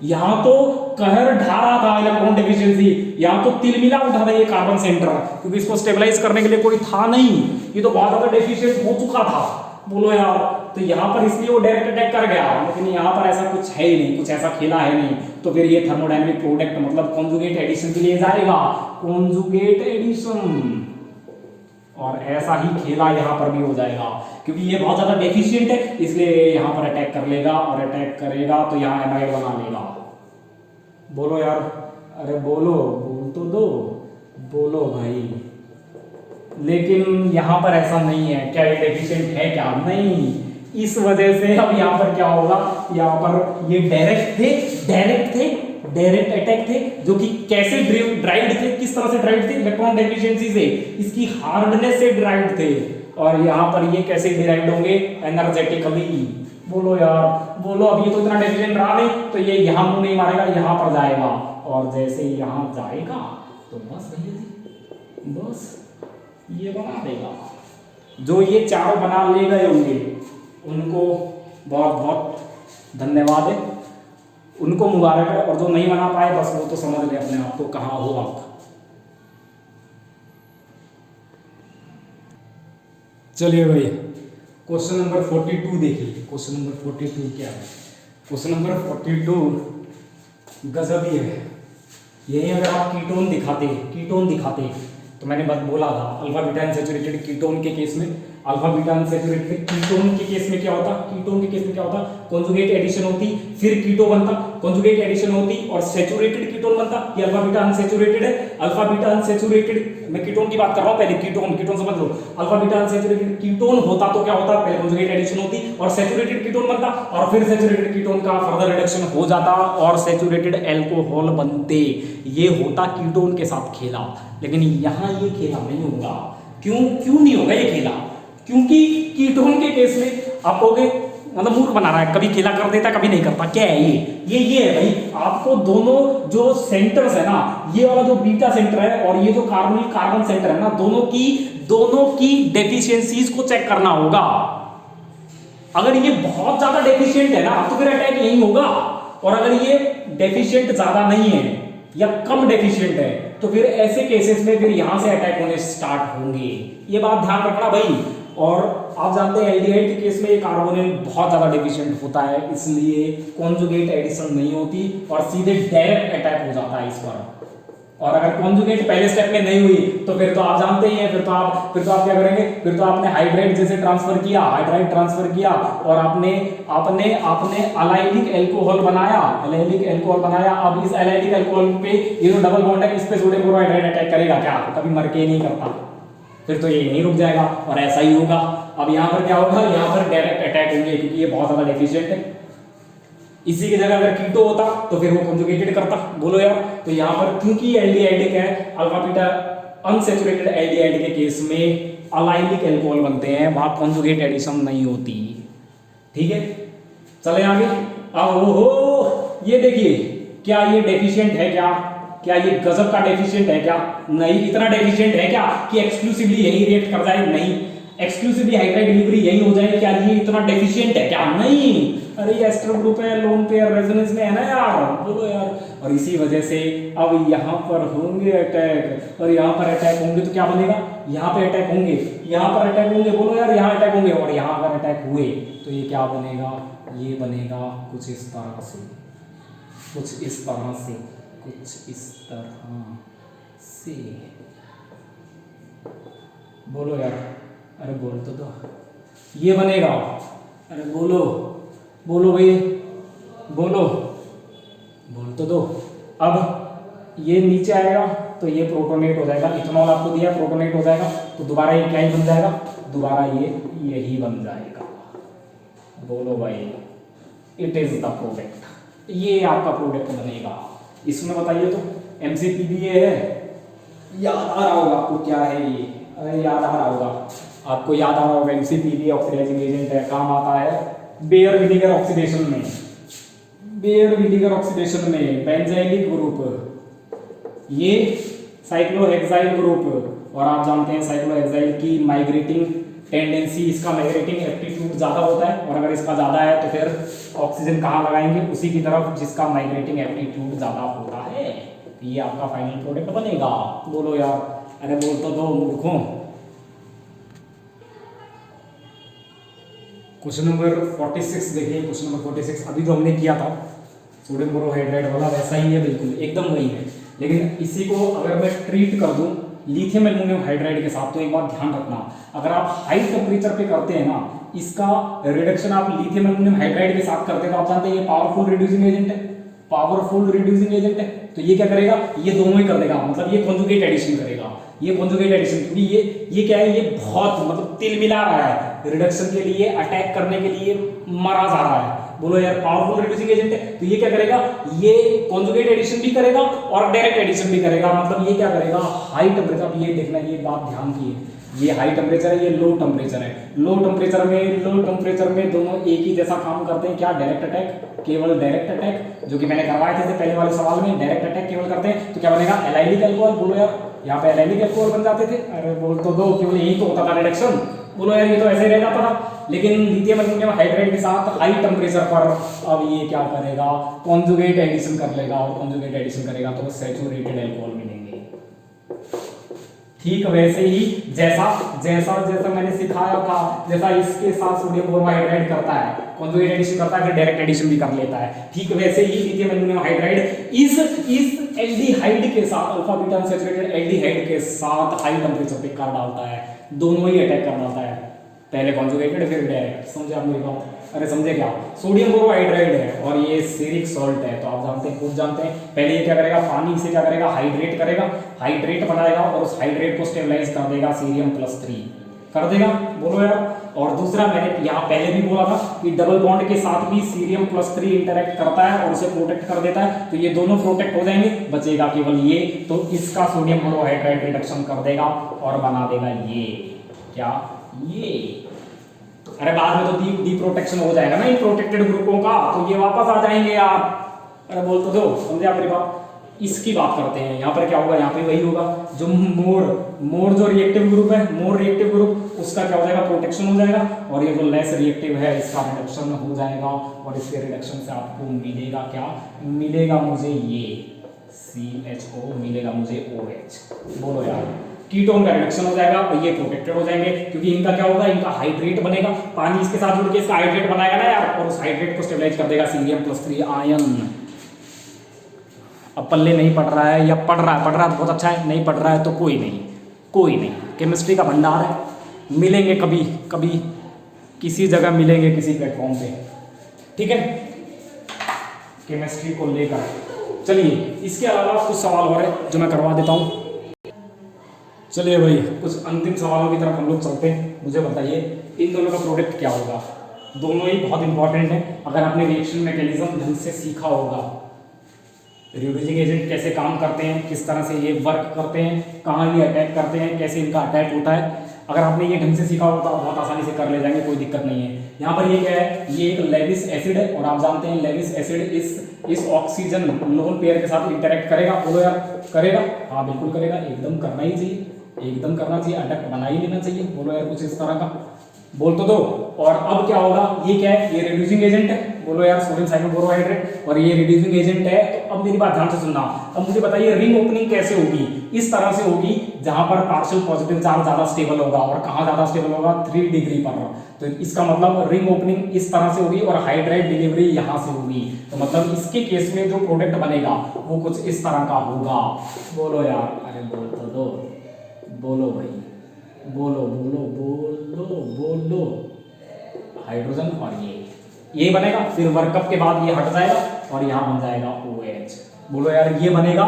यहाँ तो कहर ढा रहा था इलेक्ट्रॉन डेफिशिएंसी, यहाँ तो तिलमिला उठा था ये कार्बन सेंटर, क्योंकि इसको स्टेबलाइज करने के लिए कोई था नहीं, ये तो बहुत ज्यादा डेफिशिएंट हो चुका था। बोलो यार, तो यहाँ पर इसलिए वो डायरेक्ट अटैक कर गया, लेकिन यहाँ पर ऐसा कुछ है ही नहीं, कुछ ऐसा खेला है नहीं, तो फिर ये थर्मोडायनेमिक प्रोडक्ट मतलब कॉन्जुगेट एडिशन के लिए जाएगा, कॉन्जुगेट एडिशन, और ऐसा ही खेला यहाँ पर भी हो जाएगा, क्योंकि ये बहुत ज्यादा डेफिशिएंट है, इसलिए यहाँ पर अटैक कर लेगा, और अटैक करेगा तो यहाँ एनाइड बना लेगा। बोलो यार, अरे बोलो, बोल तो दो, बोलो भाई। लेकिन यहाँ पर ऐसा नहीं है, क्या ये डेफिशिएंट है क्या, नहीं, इस वजह से अब यहाँ पर क्या होगा, यहाँ पर ये डायरेक्ट अटैक थे, जो कि कैसे ड्राइव्ड थे, किस तरह से ड्राइव्ड थे, इलेक्ट्रॉन डेफिशिएंसी से, इसकी हार्डनेस से ड्राइव्ड थे, और यहाँ पर ये कैसे डिराइव्ड होंगे, एनर्जेटिकली। बोलो यार, बोलो, अब ये तो इतना डेफिशिएंट रहा नहीं, तो ये यहाँ मुंह नहीं मारेगा, यहाँ पर जाएगा, और जैसे यहाँ जाएगा तो बस भैया जी, बस ये बना देगा। जो ये चारों बना ले गए होंगे उनको बहुत बहुत धन्यवाद है, उनको मुबारक है, और जो नहीं बना पाए बस वो तो समझ ले अपने आप को कहाँ हो आप। चलिए भाई, क्वेश्चन नंबर 42 देखिए, क्वेश्चन नंबर 42 क्या है, क्वेश्चन नंबर 42 गजब ही है। यही अगर आप कीटोन दिखाते तो मैंने बस बोला था अल्फा बीटा अनसैचुरेटेड कीटोन के केस में, अल्फा बीटा अनसैचुरेटेड कीटोन के केस में क्या होता, कॉन्जुगेट एडिशन होती, फिर कीटो बनता, कॉन्जुगेट एडिशन होती और सैचुरेटेड कीटोन बनता। ये अल्फा बीटा अनसैचुरेटेड है, अल्फा बीटा अनसैचुरेटेड, मैं कीटोन की बात कर रहा हूं, पहले कीटोन समझ लो। अल्फा बीटा अनसैचुरेटेड कीटोन होता तो क्या होता, पहले कॉन्जुगेट एडिशन होती और सैचुरेटेड कीटोन बनता, और फिर सैचुरेटेड कीटोन का फर्दर रिडक्शन हो जाता और सैचुरेटेड अल्कोहल बनते। ये होता कीटोन के साथ खेला, लेकिन यहाँ ये खेला नहीं होगा। क्यों नहीं होगा ये खेला? क्योंकि कीटोन के केस में आप कहोगे मतलब मूर्ख बना रहा है, कभी खेला कर देता कभी नहीं करता। क्या है ये है भाई, आपको दोनों जो सेंटर्स है ना, ये वाला जो बीटा सेंटर है और ये जो कार्बन सेंटर है ना, दोनों की डेफिशिएंसीज को चेक करना होगा। अगर ये बहुत ज्यादा डेफिशिएंट है ना तो फिर अटैक यही होगा, और अगर ये डेफिशिएंट ज्यादा नहीं है या कम डेफिशिएंट है तो फिर ऐसे केसेस में फिर यहां से अटैक होने स्टार्ट होंगे। ये बात ध्यान रखना भाई। और आप जानते हैं एल्डिहाइड के केस में ये कार्बोनिल बहुत ज्यादा डेफिशिएंट होता है, इसलिए कॉन्जुगेट एडिशन नहीं होती और सीधे डायरेक्ट अटैक हो जाता है इस पर। और अगर कॉन्जुगेट पहले स्टेप में नहीं हुई तो फिर तो आप जानते ही हैं, फिर तो आप क्या करेंगे, फिर तो आपने हाइड्राइड जैसे ट्रांसफर किया और आपने अलाइलिक अल्कोहल बनाया, अब इस अलाइलिक अल्कोहल पे ये जो डबल बॉन्ड है इस पे सोडियम क्लोराइड अटैक करेगा क्या? कभी मर के नहीं करता, फिर तो ये यहीं रुक जाएगा और ऐसा ही होगा। अब यहाँ पर क्या होगा, यहाँ पर डायरेक्ट अटैक होंगे क्योंकि ये बहुत ज्यादा डेफिशिएंट है। इसी की जगह अगर कीटो होता तो फिर वो कॉन्जुगेटेड करता। बोलो यार, तो यहाँ पर क्योंकि एल्डिहाइड है, अल्फा बीटा अनसैचुरेटेड एल्डिहाइड के केस में अलाइलिक अल्कोहल बनते हैं, वहां कॉन्जुगेट एडिशन नहीं होती। ठीक है, चले आगे। अब ये देखिए, क्या ये डेफिशिएंट है क्या ये गजब का डेफिशिएंट है क्या? नहीं। इतना डेफिशिएंट है क्या कि एक्सक्लूसिवली यही रिएक्ट कर जाए? नहीं। एक्सक्लूसिवली हाइड्राइड डिलीवरी यही हो जाए? क्या ये इतना डेफिशिएंट है क्या? नहीं। अरे ये एस्टर ग्रुप है, लोन पेयर रेजोनेंस में है ना यार, बोलो यार। और इसी वजह से अब यहाँ पर होंगे अटैक, और यहाँ पर अटैक होंगे तो क्या बनेगा? यहाँ पे अटैक होंगे, यहाँ पर अटैक होंगे, बोलो यार, यहाँ अटैक होंगे, और यहाँ पर अटैक हुए तो ये क्या बनेगा? ये बनेगा कुछ इस तरह से, बोलो यार, अरे बोल तो दो। ये बनेगा, अरे बोलो भाई, बोल तो दो। अब ये नीचे आएगा तो ये प्रोटोनेट हो जाएगा, इथेनॉल आपको दिया प्रोटोनेट हो जाएगा, तो दोबारा ये क्या ही बन जाएगा? दोबारा ये यही बन जाएगा। बोलो भाई, इट इज द प्रोडक्ट, ये आपका प्रोडक्ट बनेगा। इसमें बताइए तो MCPB है, याद आ रहा होगा आपको क्या है ये? अरे याद आ रहा होगा आपको, MCPB ऑक्सीडाइजिंग एजेंट है, काम आता है बेयर विनेगर ऑक्सीडेशन में, बेंजाइलिक ग्रुप। ये साइक्लोहेक्साइल ग्रुप, और आप जानते हैं साइक्लोहेक्साइल की माइग्रेटिंग टेंडेंसी, इसका माइग्रेटिंग एप्टीट्यूड ज़्यादा होता है, और अगर इसका ज़्यादा है तो फिर ऑक्सीजन कहाँ लगाएंगे, उसी की तरफ जिसका माइग्रेटिंग एप्टीट्यूड ज़्यादा होता है। ये आपका फाइनल प्रोडक्ट बनेगा। बोलो यार, अरे बोल तो दो मूर्खों। क्वेश्चन नंबर 46 देखिए, क्वेश्चन नंबर 46 अभी जो हमने किया था सोडियम बोरोहाइड्राइड वाला, वैसा ही है, बिल्कुल एकदम वही है, लेकिन इसी को अगर मैं ट्रीट कर दूं लिथियम एल्युमिनियम हाइड्राइड के साथ, तो एक बात ध्यान रखना, अगर आप हाई टेम्परेचर पे करते हैं ना, इसका रिडक्शन आप लिथियम एल्युमिनियम हाइड्राइड के साथ करते हैं, तो आप जानते हैं ये पावरफुल रिड्यूसिंग एजेंट है, पावरफुल रिड्यूसिंग एजेंट है, तो ये क्या करेगा, ये दोनों ही कर देगा, मतलब ये कॉन्जुगेट एडिशन करेगा, ये कॉन्जुगेट एडिशन, क्योंकि ये क्या है, ये बहुत मतलब तिल मिला रहा है, रिडक्शन के लिए, अटैक करने के लिए मरा जा रहा है। बोलो यार, पावरफुल रिड्यूसिंग एजेंट है, तो ये क्या करेगा, ये कॉन्जुगेट एडिशन भी करेगा और डायरेक्ट एडिशन भी करेगा, मतलब ये क्या करेगा, हाई टेम्परेचर, अब ये देखना, ये बात ध्यान की है, ये हाई टेम्परेचर है, ये लो टेम्परेचर है, लो टेम्परेचर में दोनों एक ही जैसा काम करते हैं, क्या, डायरेक्ट अटैक, केवल डायरेक्ट अटैक, जो कि मैंने करवाए थे पहले वाले सवाल में, डायरेक्ट अटैक केवल करते हैं, तो क्या बनेगा, एलाइलिक अल्कोहल। बोलो यार, यहाँ पे एलाइलिक अल्कोहल बन जाते थे, अरे बोल तो दो, केवल यही तो होता था रिडक्शन। बोलो यार, ये तो ऐसे ही रह जाता था, लेकिन लिथियम एल्युमिनियम हाइड्राइड के साथ हाई टेम्परेचर पर अब ये क्या करेगा, कॉन्जुगेट एडिशन कर लेगा, और कॉन्जुगेट एडिशन करेगा तो सैचुरेटेड अल्कोहल मिलेंगे। ठीक वैसे ही जैसा जैसा जैसा मैंने सिखाया था, जैसा इसके साथ सोडियम बोरोहाइड्राइड करता है, कॉन्जुगेट एडिशन करता है, फिर डायरेक्ट एडिशन भी कर लेता है, ठीक वैसे ही लिथियम एल्युमिनियम हाइड्राइड इस एल्डिहाइड के साथ, अल्फा बीटा अनसैचुरेटेड एल्डिहाइड के साथ हाई टेम्परेचर पे कर डालता है, दोनों ही अटैक कर डालता है, पहले कॉन्जुगेटेड फिर डायरेक्ट। समझे आप मेरी बात? अरे समझे क्या, सोडियम बोरोहाइड्राइड है और ये सेरिक सॉल्ट है, तो आप जानते हैं, खुद जानते हैं, पहले ये क्या करेगा, पानी से क्या करेगा, हाइड्रेट करेगा, हाइड्रेट बनाएगा और उस हाइड्रेट को स्टेबलाइज कर देगा, सीरियम+3 कर देगा। बोलो यार, और दूसरा मैंने यहाँ पहले भी बोला था कि डबल बॉन्ड के साथ भी सीरियम+3 इंटरेक्ट करता है और उसे प्रोटेक्ट कर देता है, तो ये दोनों प्रोटेक्ट हो जाएंगे, बचेगा केवल ये, तो इसका सोडियम बोरोहाइड्राइड रिडक्शन कर देगा और बना देगा ये क्या, ये। अरे बाद में तो डी प्रोटेक्शन हो जाएगा ना इन प्रोटेक्टेड ग्रुपों का, तो ये वापस आ जाएंगे यार। अरे बोल तो दो, समझे आप मेरी बात? इसकी बात करते हैं, यहाँ पर क्या होगा, यहाँ पे वही होगा, जो मोर जो रिएक्टिव ग्रुप है, मोर रिएक्टिव ग्रुप, उसका क्या हो जाएगा, प्रोटेक्शन हो जाएगा, और ये जो लेस रिएक्टिव है इसका रिडक्शन हो जाएगा, और इसके रिडक्शन से आपको मिलेगा क्या, मिलेगा मुझे ये CHO, मिलेगा मुझे OH। बोलो यार, कीटोन का रिडक्शन हो जाएगा और ये प्रोटेक्टेड हो जाएंगे, क्योंकि इनका क्या होगा, इनका हाइड्रेट बनेगा, पानी इसके साथ जुड़ के इसका हाइड्रेट बनाएगा ना यार, और उस हाइड्रेट को स्टेबलाइज कर देगा सीरियम+3 आयन। अब पल्ले नहीं पढ़ रहा है, या पढ़ रहा है तो बहुत अच्छा है, नहीं पढ़ रहा है तो कोई नहीं, केमिस्ट्री का भंडार है, मिलेंगे कभी किसी जगह मिलेंगे, किसी प्लेटफॉर्म पे, ठीक है, केमिस्ट्री को लेकर। चलिए, इसके अलावा कुछ सवाल और है जो मैं करवा देता हूँ। चलिए भाई, कुछ अंतिम सवालों की तरफ हम लोग चलते हैं। मुझे बताइए, इन दोनों का प्रोडक्ट क्या होगा? दोनों ही बहुत इंपॉर्टेंट है, अगर आपने रिएक्शन मैकेनिज्म ढंग से सीखा होगा, रिड्यूसिंग एजेंट कैसे काम करते हैं, किस तरह से ये वर्क करते हैं, कहाँ ये अटैक करते हैं, कैसे इनका अटैक होता है, अगर आपने ये ढंग से सीखा होगा तो आप बहुत आसानी से कर ले जाएंगे, कोई दिक्कत नहीं है। यहाँ पर ये क्या है, ये एक लेविस एसिड है, और आप जानते हैं लेविस एसिड इस ऑक्सीजन लोन पेयर के साथ इंटरेक्ट करेगा। बोलो यार, करेगा? हाँ बिल्कुल करेगा, एकदम करना ही चाहिए, एकदम करना चाहिए, अटैक बना ही लेना चाहिए। बोलो यार, कुछ इस तरह का बोल तो दो। और अब क्या होगा, ये क्या है, ये रिड्यूसिंग एजेंट है। बोलो यार, सोडियम साइक्लोबोरोहाइड्रेट, और ये रिड्यूसिंग एजेंट है। तो अब मेरी बात ध्यान से सुनना, अब मुझे बताइए रिंग ओपनिंग कैसे होगी? इस तरह से होगी जहां पर पार्शियल पॉजिटिव चार्ज ज्यादा स्टेबल होगा, और कहां ज्यादा स्टेबल होगा, 3 डिग्री पर। तो इसका मतलब रिंग ओपनिंग इस तरह से होगी और हाइड्राइड डिलीवरी यहां से होगी। तो मतलब इसके केस में जो प्रोडक्ट बनेगा वो कुछ इस तरह का होगा। बोलो यार, अरे बोल तो दो, बोलो भाई, बोलो बोलो बोलो बोलो। हाइड्रोजन और ये बनेगा, फिर वर्कअप के बाद ये हट जाएगा और यहां बन जाएगा OH। बोलो यार, ये बनेगा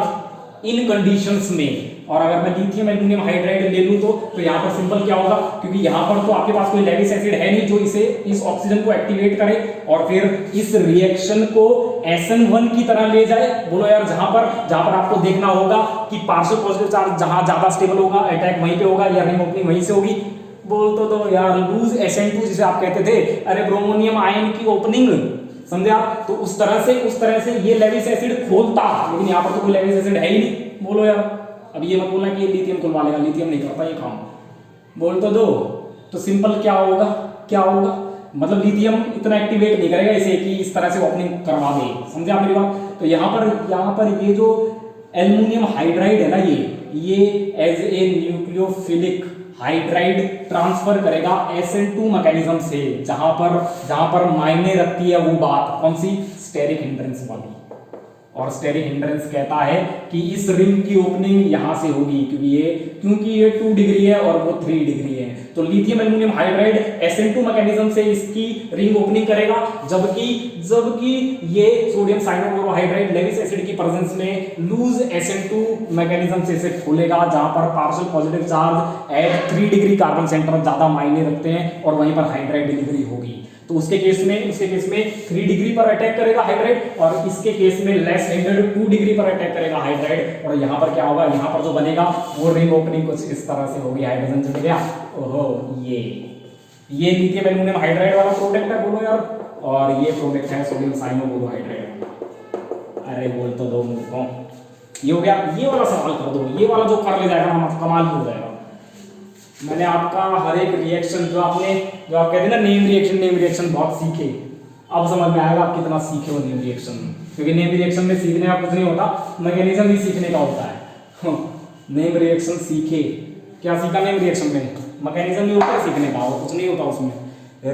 इन कंडीशंस में। और अगर मैं लिथियम एल्युमिनियम हाइड्राइड ले लूं तो यहाँ पर सिंपल क्या होगा, क्योंकि यहाँ पर तो आपके पास कोई लेविस एसिड है नहीं जो इस ऑक्सीजन को एक्टिवेट करे और फिर इस रिएक्शन को SN1 की तरह ले जाए। बोलो यार, जहां पर आपको देखना होगा कि पार्शियल पॉजिटिव चार्ज जहां ज्यादा स्टेबल होगा, अटैक वहीं पे होगा या रिंग ओपनिंग वहीं से होगी। बोल तो दो यार, लूज SN2 जिसे आप कहते थे, अरे ब्रोमोनियम आयन की ओपनिंग, समझे आप? तो उस तरह से ये लेविस एसिड खोलता, लेकिन यहाँ पर तो कोई लेविस एसिड है ही नहीं। बोलो यार, अब ये मत बोलना कि ये लिथियम खुलवा लेगा, लिथियम नहीं करता ये काम, बोल तो दो। तो सिंपल क्या होगा, क्या होगा, मतलब लिथियम इतना एक्टिवेट नहीं करेगा इसे कि इस तरह से ओपनिंग करवा दे, समझे आप मेरी बात। तो यहाँ पर ये जो एल्युमिनियम हाइड्राइड है ना, ये as a nucleophilic hydride transfer करेगा SN2 मैकेनिज्म से, जहां पर मायने रखती है वो बात कौन सी, स्टेरिक हिंड्रेंस वाली। और स्टेरिक हिंड्रेंस कहता है कि इस रिंग की ओपनिंग यहां से होगी, क्योंकि ये 2 डिग्री है और वो 3 डिग्री है। तो lithium aluminium hydride SN2 mechanism से इसकी रिंग ओपनिंग करेगा, जबकि ये सोडियम साइनोबोरोहाइड्राइड लेविस एसिड की प्रेजेंस में लूज SN2 मैकेनिज्म से इसे खोलेगा, जहां पर partial positive charge at 3 degree carbon centre ज्यादा मायने रखते हैं और वहीं पर हाइड्राइड डिलीवरी होगी। तो उसके केस में 3 डिग्री पर अटैक करेगा हाइड्राइड, और इसके केस में लेस हैंडेड 2 डिग्री पर अटैक करेगा हाइड्राइड। और यहाँ पर क्या होगा, यहाँ पर जो बनेगा वो रिंग ओपनिंग कुछ इस तरह से होगी, हाइड्रोजन जुड़ गया, ओहो ये लिथियम एल्युमिनियम हाइड्राइड वाला प्रोडक्ट है, बोलो यार, और ये प्रोडक्ट है सोडियम साइनोबोरोहाइड्राइड। अरे बोल तो दो मुझको, ये हो गया। ये वाला सवाल कर दो, ये वाला जो कर ले जाएगा ना कमाल हो जाएगा। मैंने आपका हर एक रिएक्शन जो आप कहते हैं ना नेम रिएक्शन बहुत सीखे, अब समझ में आएगा आप कितना सीखे हो नेम रिएक्शन, क्योंकि नेम रिएक्शन में सीखने का कुछ नहीं होता, मैकेनिज्म भी सीखने का होता है। नेम रिएक्शन सीखे, क्या सीखा नेम रिएक्शन में, मैकेनिज्म नहीं होता सीखने का, और कुछ नहीं होता उसमें।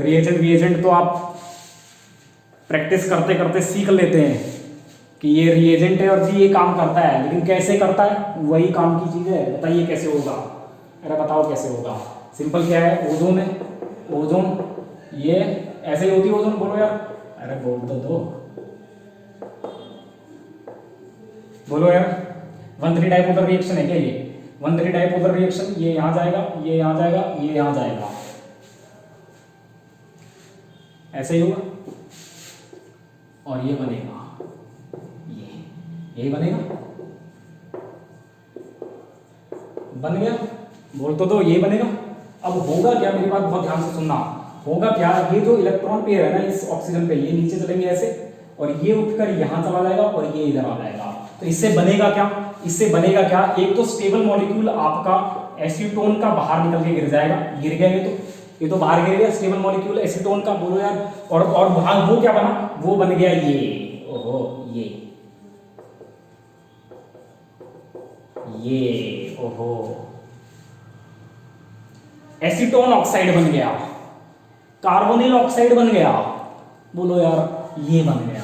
रिएजेंट तो आप प्रैक्टिस करते करते सीख लेते हैं कि ये रिएजेंट है और जी ये काम करता है, लेकिन कैसे करता है वही काम की चीज़ है, बताइए कैसे होगा। अरे बताओ कैसे होगा, सिंपल क्या है, ओजोन है, ओजोन ये ऐसे ही होती है ओजोन, बोलो यार, अरे बोल तो दो, बोलो यार। 1,3 डाइपोलर रिएक्शन है क्या ये, 1,3 डाइपोलर रिएक्शन, ये यहाँ जाएगा, ये यहाँ जाएगा, ये यहाँ जाएगा, ऐसे ही होगा, और ये बनेगा, ये बनेगा, बन गया, बोल तो दो, ये बनेगा। अब होगा क्या, मेरी बात बहुत ध्यान से सुनना, होगा क्या, ये जो इलेक्ट्रॉन पेयर है ना इस ऑक्सीजन पे, ये नीचे चलेंगे ऐसे, और ये उठकर यहां चला जाएगा और ये इधर आ जाएगा। तो इससे बनेगा क्या, एक तो स्टेबल मॉलिक्यूल आपका एसीटोन का बाहर निकल के गिर जाएगा, गिर गया ये तो बाहर गिर गया स्टेबल मॉलिक्यूल एसीटोन का, बोलो यार। और वो क्या बना, वो बन गया ये, ओहो ये ओहो एसीटोन ऑक्साइड बन गया, कार्बोनिल ऑक्साइड बन गया, बोलो यार ये बन गया।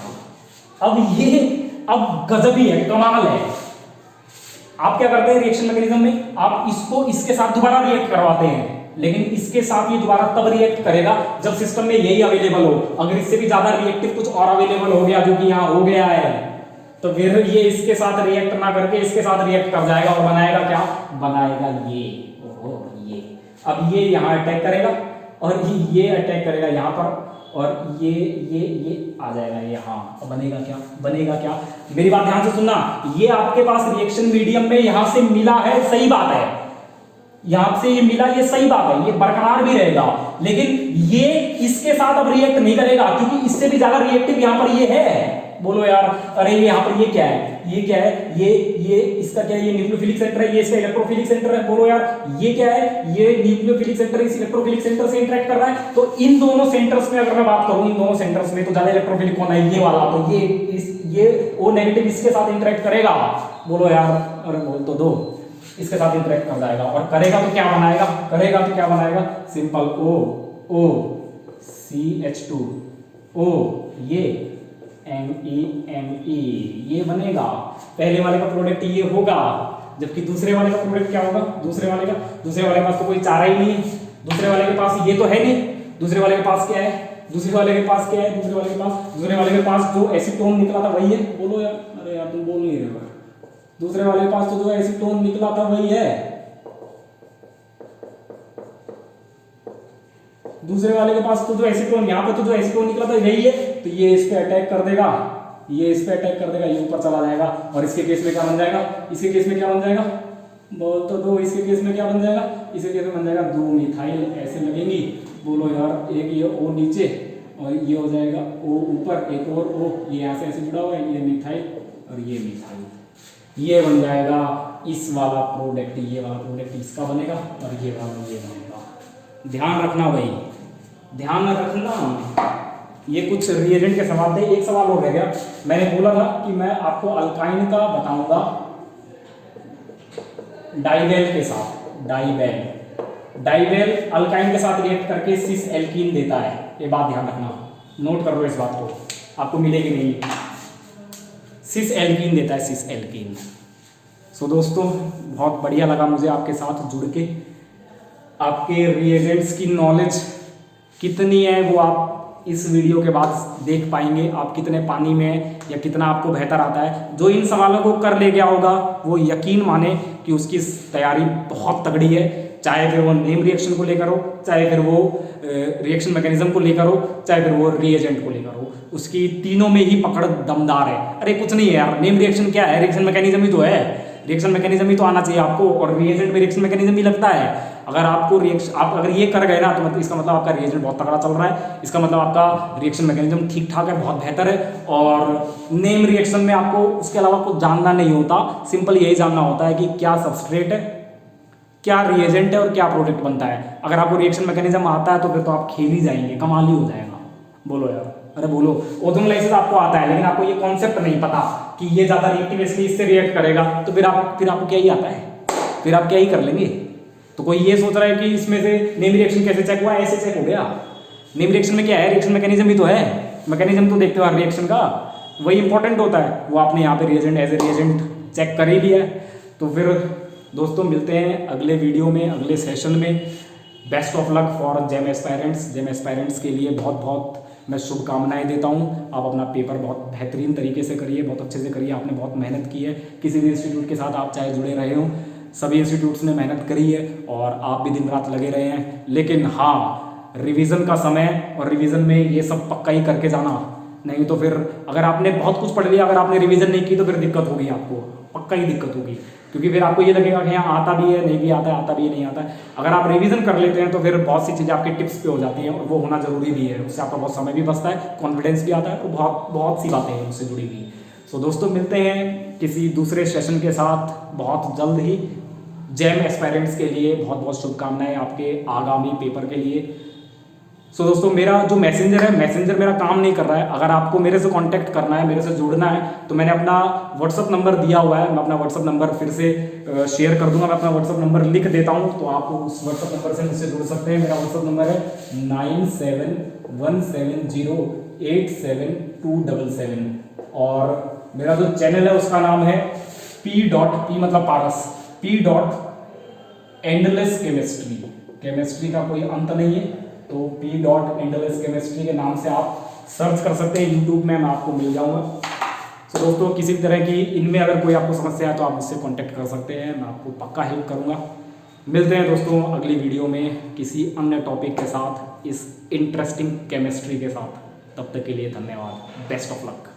अब गजब ही है, कमाल है। आप क्या करते हैं रिएक्शन मैकेनिज्म में, आप इसको इसके साथ दोबारा रिएक्ट करवाते हैं, लेकिन इसके साथ ये दोबारा तब रिएक्ट करेगा जब सिस्टम में यही अवेलेबल हो। अगर इससे भी ज्यादा रिएक्टिव कुछ और अवेलेबल हो गया, जो कि यहाँ हो गया है, तो फिर ये इसके साथ रिएक्ट ना करके इसके साथ रिएक्ट कर जाएगा और बनाएगा क्या, बनाएगा ये, ओहो ये। अब ये यहाँ अटैक करेगा और ये अटैक करेगा यहाँ पर, और ये आ जाएगा यहाँ। अब बनेगा क्या, मेरी बात ध्यान से सुनना। ये आपके पास रिएक्शन मीडियम में यहाँ से मिला है, सही बात है, यहाँ से ये मिला, ये सही बात है, ये बरकरार भी रहेगा, लेकिन ये इसके साथ अब रिएक्ट नहीं करेगा, क्योंकि इससे भी ज्यादा रिएक्टिव यहाँ पर ये है। बोलो यार, अरे ये यहाँ पर ये क्या है, ये इसका क्या है, ये न्यूक्लियोफिलिक सेंटर है, ये इसका इलेक्ट्रोफिलिक सेंटर है। बोलो यार ये क्या है, ये न्यूक्लियोफिलिक सेंटर इस इलेक्ट्रोफिलिक सेंटर से इंटरेक्ट कर रहा है। तो इन दोनों सेंटर्स में अगर मैं बात करूं, इन दोनों सेंटर्स में तो ज्यादा इलेक्ट्रोफिलिक होना है ये वाला, तो ये O नेगेटिव इसके साथ इंटरेक्ट करेगा। बोलो यार, अरे बोल तो दो, इसके साथ इंटरेक्ट कर जाएगा, और करेगा तो क्या बनाएगा, सिंपल O CH2 O, ये Me ये बनेगा। पहले वाले का प्रोडक्ट ये होगा, जबकि दूसरे वाले का प्रोडक्ट क्या होगा, दूसरे वाले के पास तो कोई चारा ही नहीं है, दूसरे वाले के पास ये तो है नहीं, दूसरे वाले के पास क्या है, दूसरे वाले के पास जो एसीटोन निकला था वही है। बोलो यार, अरे यार तुम बोल नहीं रहे हो, दूसरे वाले के पास तो जो एसीटोन निकला था वही है, दूसरे वाले के पास तो जो एसीटोन, यहाँ पे तो जो एसीटोन निकला था यही है। तो ये इस पे अटैक कर देगा, ये ऊपर चला जाएगा, और इसके केस में क्या बन जाएगा, बोल तो दो, इसके केस में क्या बन जाएगा, बन जाएगा 2 मिथाइल ऐसे लगेंगी। बोलो यार, एक ये O नीचे और ये हो जाएगा O ऊपर, एक और O, ये यहाँ से ऐसे जुड़ा हुआ है, ये मिथाइल और ये मिथाइल, ये बन जाएगा इस वाला प्रोडक्ट, ये वाला प्रोडक्ट इसका बनेगा और ये वाला ये बनेगा। ध्यान रखना भाई, ध्यान रखना। ये कुछ रिएजेंट के सवाल थे। एक सवाल और रह गया, मैंने बोला था कि मैं आपको अल्काइन का बताऊंगा डाइवेल के साथ। डाइवेल अल्काइन के साथ रिएक्ट करके सिस एल्कीन देता है, ये बात ध्यान रखना, नोट कर लो इस बात को, आपको मिलेगी नहीं। सिस एल्कीन देता है, सिस एल्कीन। सो दोस्तों बहुत बढ़िया लगा मुझे आपके साथ जुड़ के। आपके रिएजेंट्स की नॉलेज कितनी है वो आप इस वीडियो के बाद देख पाएंगे, आप कितने पानी में हैं या कितना आपको बेहतर आता है। जो इन सवालों को कर ले गया होगा वो यकीन माने कि उसकी तैयारी बहुत तगड़ी है, चाहे फिर वो नेम रिएक्शन को लेकर हो, चाहे फिर वो रिएक्शन मैकेनिज्म को लेकर हो, चाहे फिर वो रिएजेंट को लेकर हो, उसकी तीनों में ही पकड़ दमदार है। अरे कुछ नहीं है यार, नेम रिएक्शन क्या है, रिएक्शन मैकेनिज्म ही तो है, रिएक्शन मैकेनिज्म ही तो आना चाहिए आपको, और रिएजेंट में रिएक्शन मैकेनिज्म ही लगता है। अगर आपको आप अगर ये कर गए ना तो मतलब इसका मतलब आपका रिएजेंट बहुत तगड़ा चल रहा है, इसका मतलब आपका रिएक्शन मैकेनिज्म ठीक ठाक है, बहुत बेहतर है। और नेम रिएक्शन में आपको उसके अलावा कुछ जानना नहीं होता, सिंपल यही जानना होता है कि क्या सबस्ट्रेट है, क्या रिएजेंट है और क्या प्रोडक्ट बनता है। अगर आपको रिएक्शन मैकेनिज्म आता है तो फिर तो आप खेल ही जाएंगे, कमाल ही हो जाएगा। बोलो यार, अरे बोलो। ओजोनोलाइसिस आपको आता है लेकिन आपको ये कॉन्सेप्ट नहीं पता कि ये ज्यादा रिएक्टिव इसलिए इससे रिएक्ट करेगा, तो फिर आपको क्या ही आता है, फिर आप क्या ही कर लेंगे। तो कोई ये सोच रहा है कि इसमें से नेम रिएक्शन कैसे चेक हुआ, ऐसे चेक हो गया। नेम रिएक्शन में क्या है, रिएक्शन मैकेनिज्म ही तो है, मैकेनिज्म तो देखते हो हर रिएक्शन का, वही इंपॉर्टेंट होता है। वो आपने यहाँ पे reagent as a reagent check कर ही लिया है। तो फिर दोस्तों मिलते हैं अगले वीडियो में, अगले सेशन में। Best of luck for JAM aspirants. JAM aspirants के लिए बहुत बहुत मैं शुभकामनाएं देता हूं। आप अपना पेपर बहुत बेहतरीन तरीके से करिए, बहुत अच्छे से करिए, आपने बहुत मेहनत की है। किसी भी इंस्टीट्यूट के साथ आप चाहे जुड़े रहे हो, सभी इंस्टीट्यूट्स ने मेहनत करी है और आप भी दिन रात लगे रहे हैं। लेकिन हाँ, रिवीजन का समय और रिवीजन में ये सब पक्का ही करके जाना, नहीं तो फिर अगर आपने बहुत कुछ पढ़ लिया, अगर आपने रिवीजन नहीं की तो फिर दिक्कत होगी, आपको पक्का ही दिक्कत होगी। क्योंकि फिर आपको ये लगेगा कि यहाँ आता भी है, नहीं भी आता है, आता भी है, नहीं आता है। अगर आप रिवीजन कर लेते हैं तो फिर बहुत सी चीज़ें आपके टिप्स पे हो जाती हैं और वो होना जरूरी भी है। उससे आपका बहुत समय भी बचता है, कॉन्फिडेंस भी आता है और बहुत बहुत सी बातें हैं उससे जुड़ी हुई। सो दोस्तों मिलते हैं किसी दूसरे सेशन के साथ बहुत जल्द ही। जेम एस्पायरेंट्स के लिए बहुत बहुत शुभकामनाएं आपके आगामी पेपर के लिए। सो दोस्तों मेरा जो मैसेंजर है, मैसेंजर मेरा काम नहीं कर रहा है। अगर आपको मेरे से कांटेक्ट करना है, मेरे से जुड़ना है, तो मैंने अपना व्हाट्सअप नंबर दिया हुआ है। मैं अपना व्हाट्सअप नंबर फिर से शेयर कर दूंगा। मैं अपना व्हाट्सअप नंबर लिख देता हूं, तो आप उस व्हाट्सअप नंबर से मुझसे जुड़ सकते हैं। मेरा व्हाट्सअप नंबर है 9717087277 और मेरा जो चैनल है उसका नाम है P मतलब पारस, P एंडलेस केमिस्ट्री। केमिस्ट्री का कोई अंत नहीं है, तो P एंडलेस केमिस्ट्री के नाम से आप सर्च कर सकते हैं यूट्यूब में, मैं आपको मिल जाऊंगा। तो दोस्तों किसी भी तरह की इनमें अगर कोई आपको समस्या है तो आप मुझसे कांटेक्ट कर सकते हैं, मैं आपको पक्का हेल्प करूंगा। मिलते हैं दोस्तों अगली वीडियो में किसी अन्य टॉपिक के साथ, इस इंटरेस्टिंग केमिस्ट्री के साथ। तब तक के लिए धन्यवाद। Best of luck.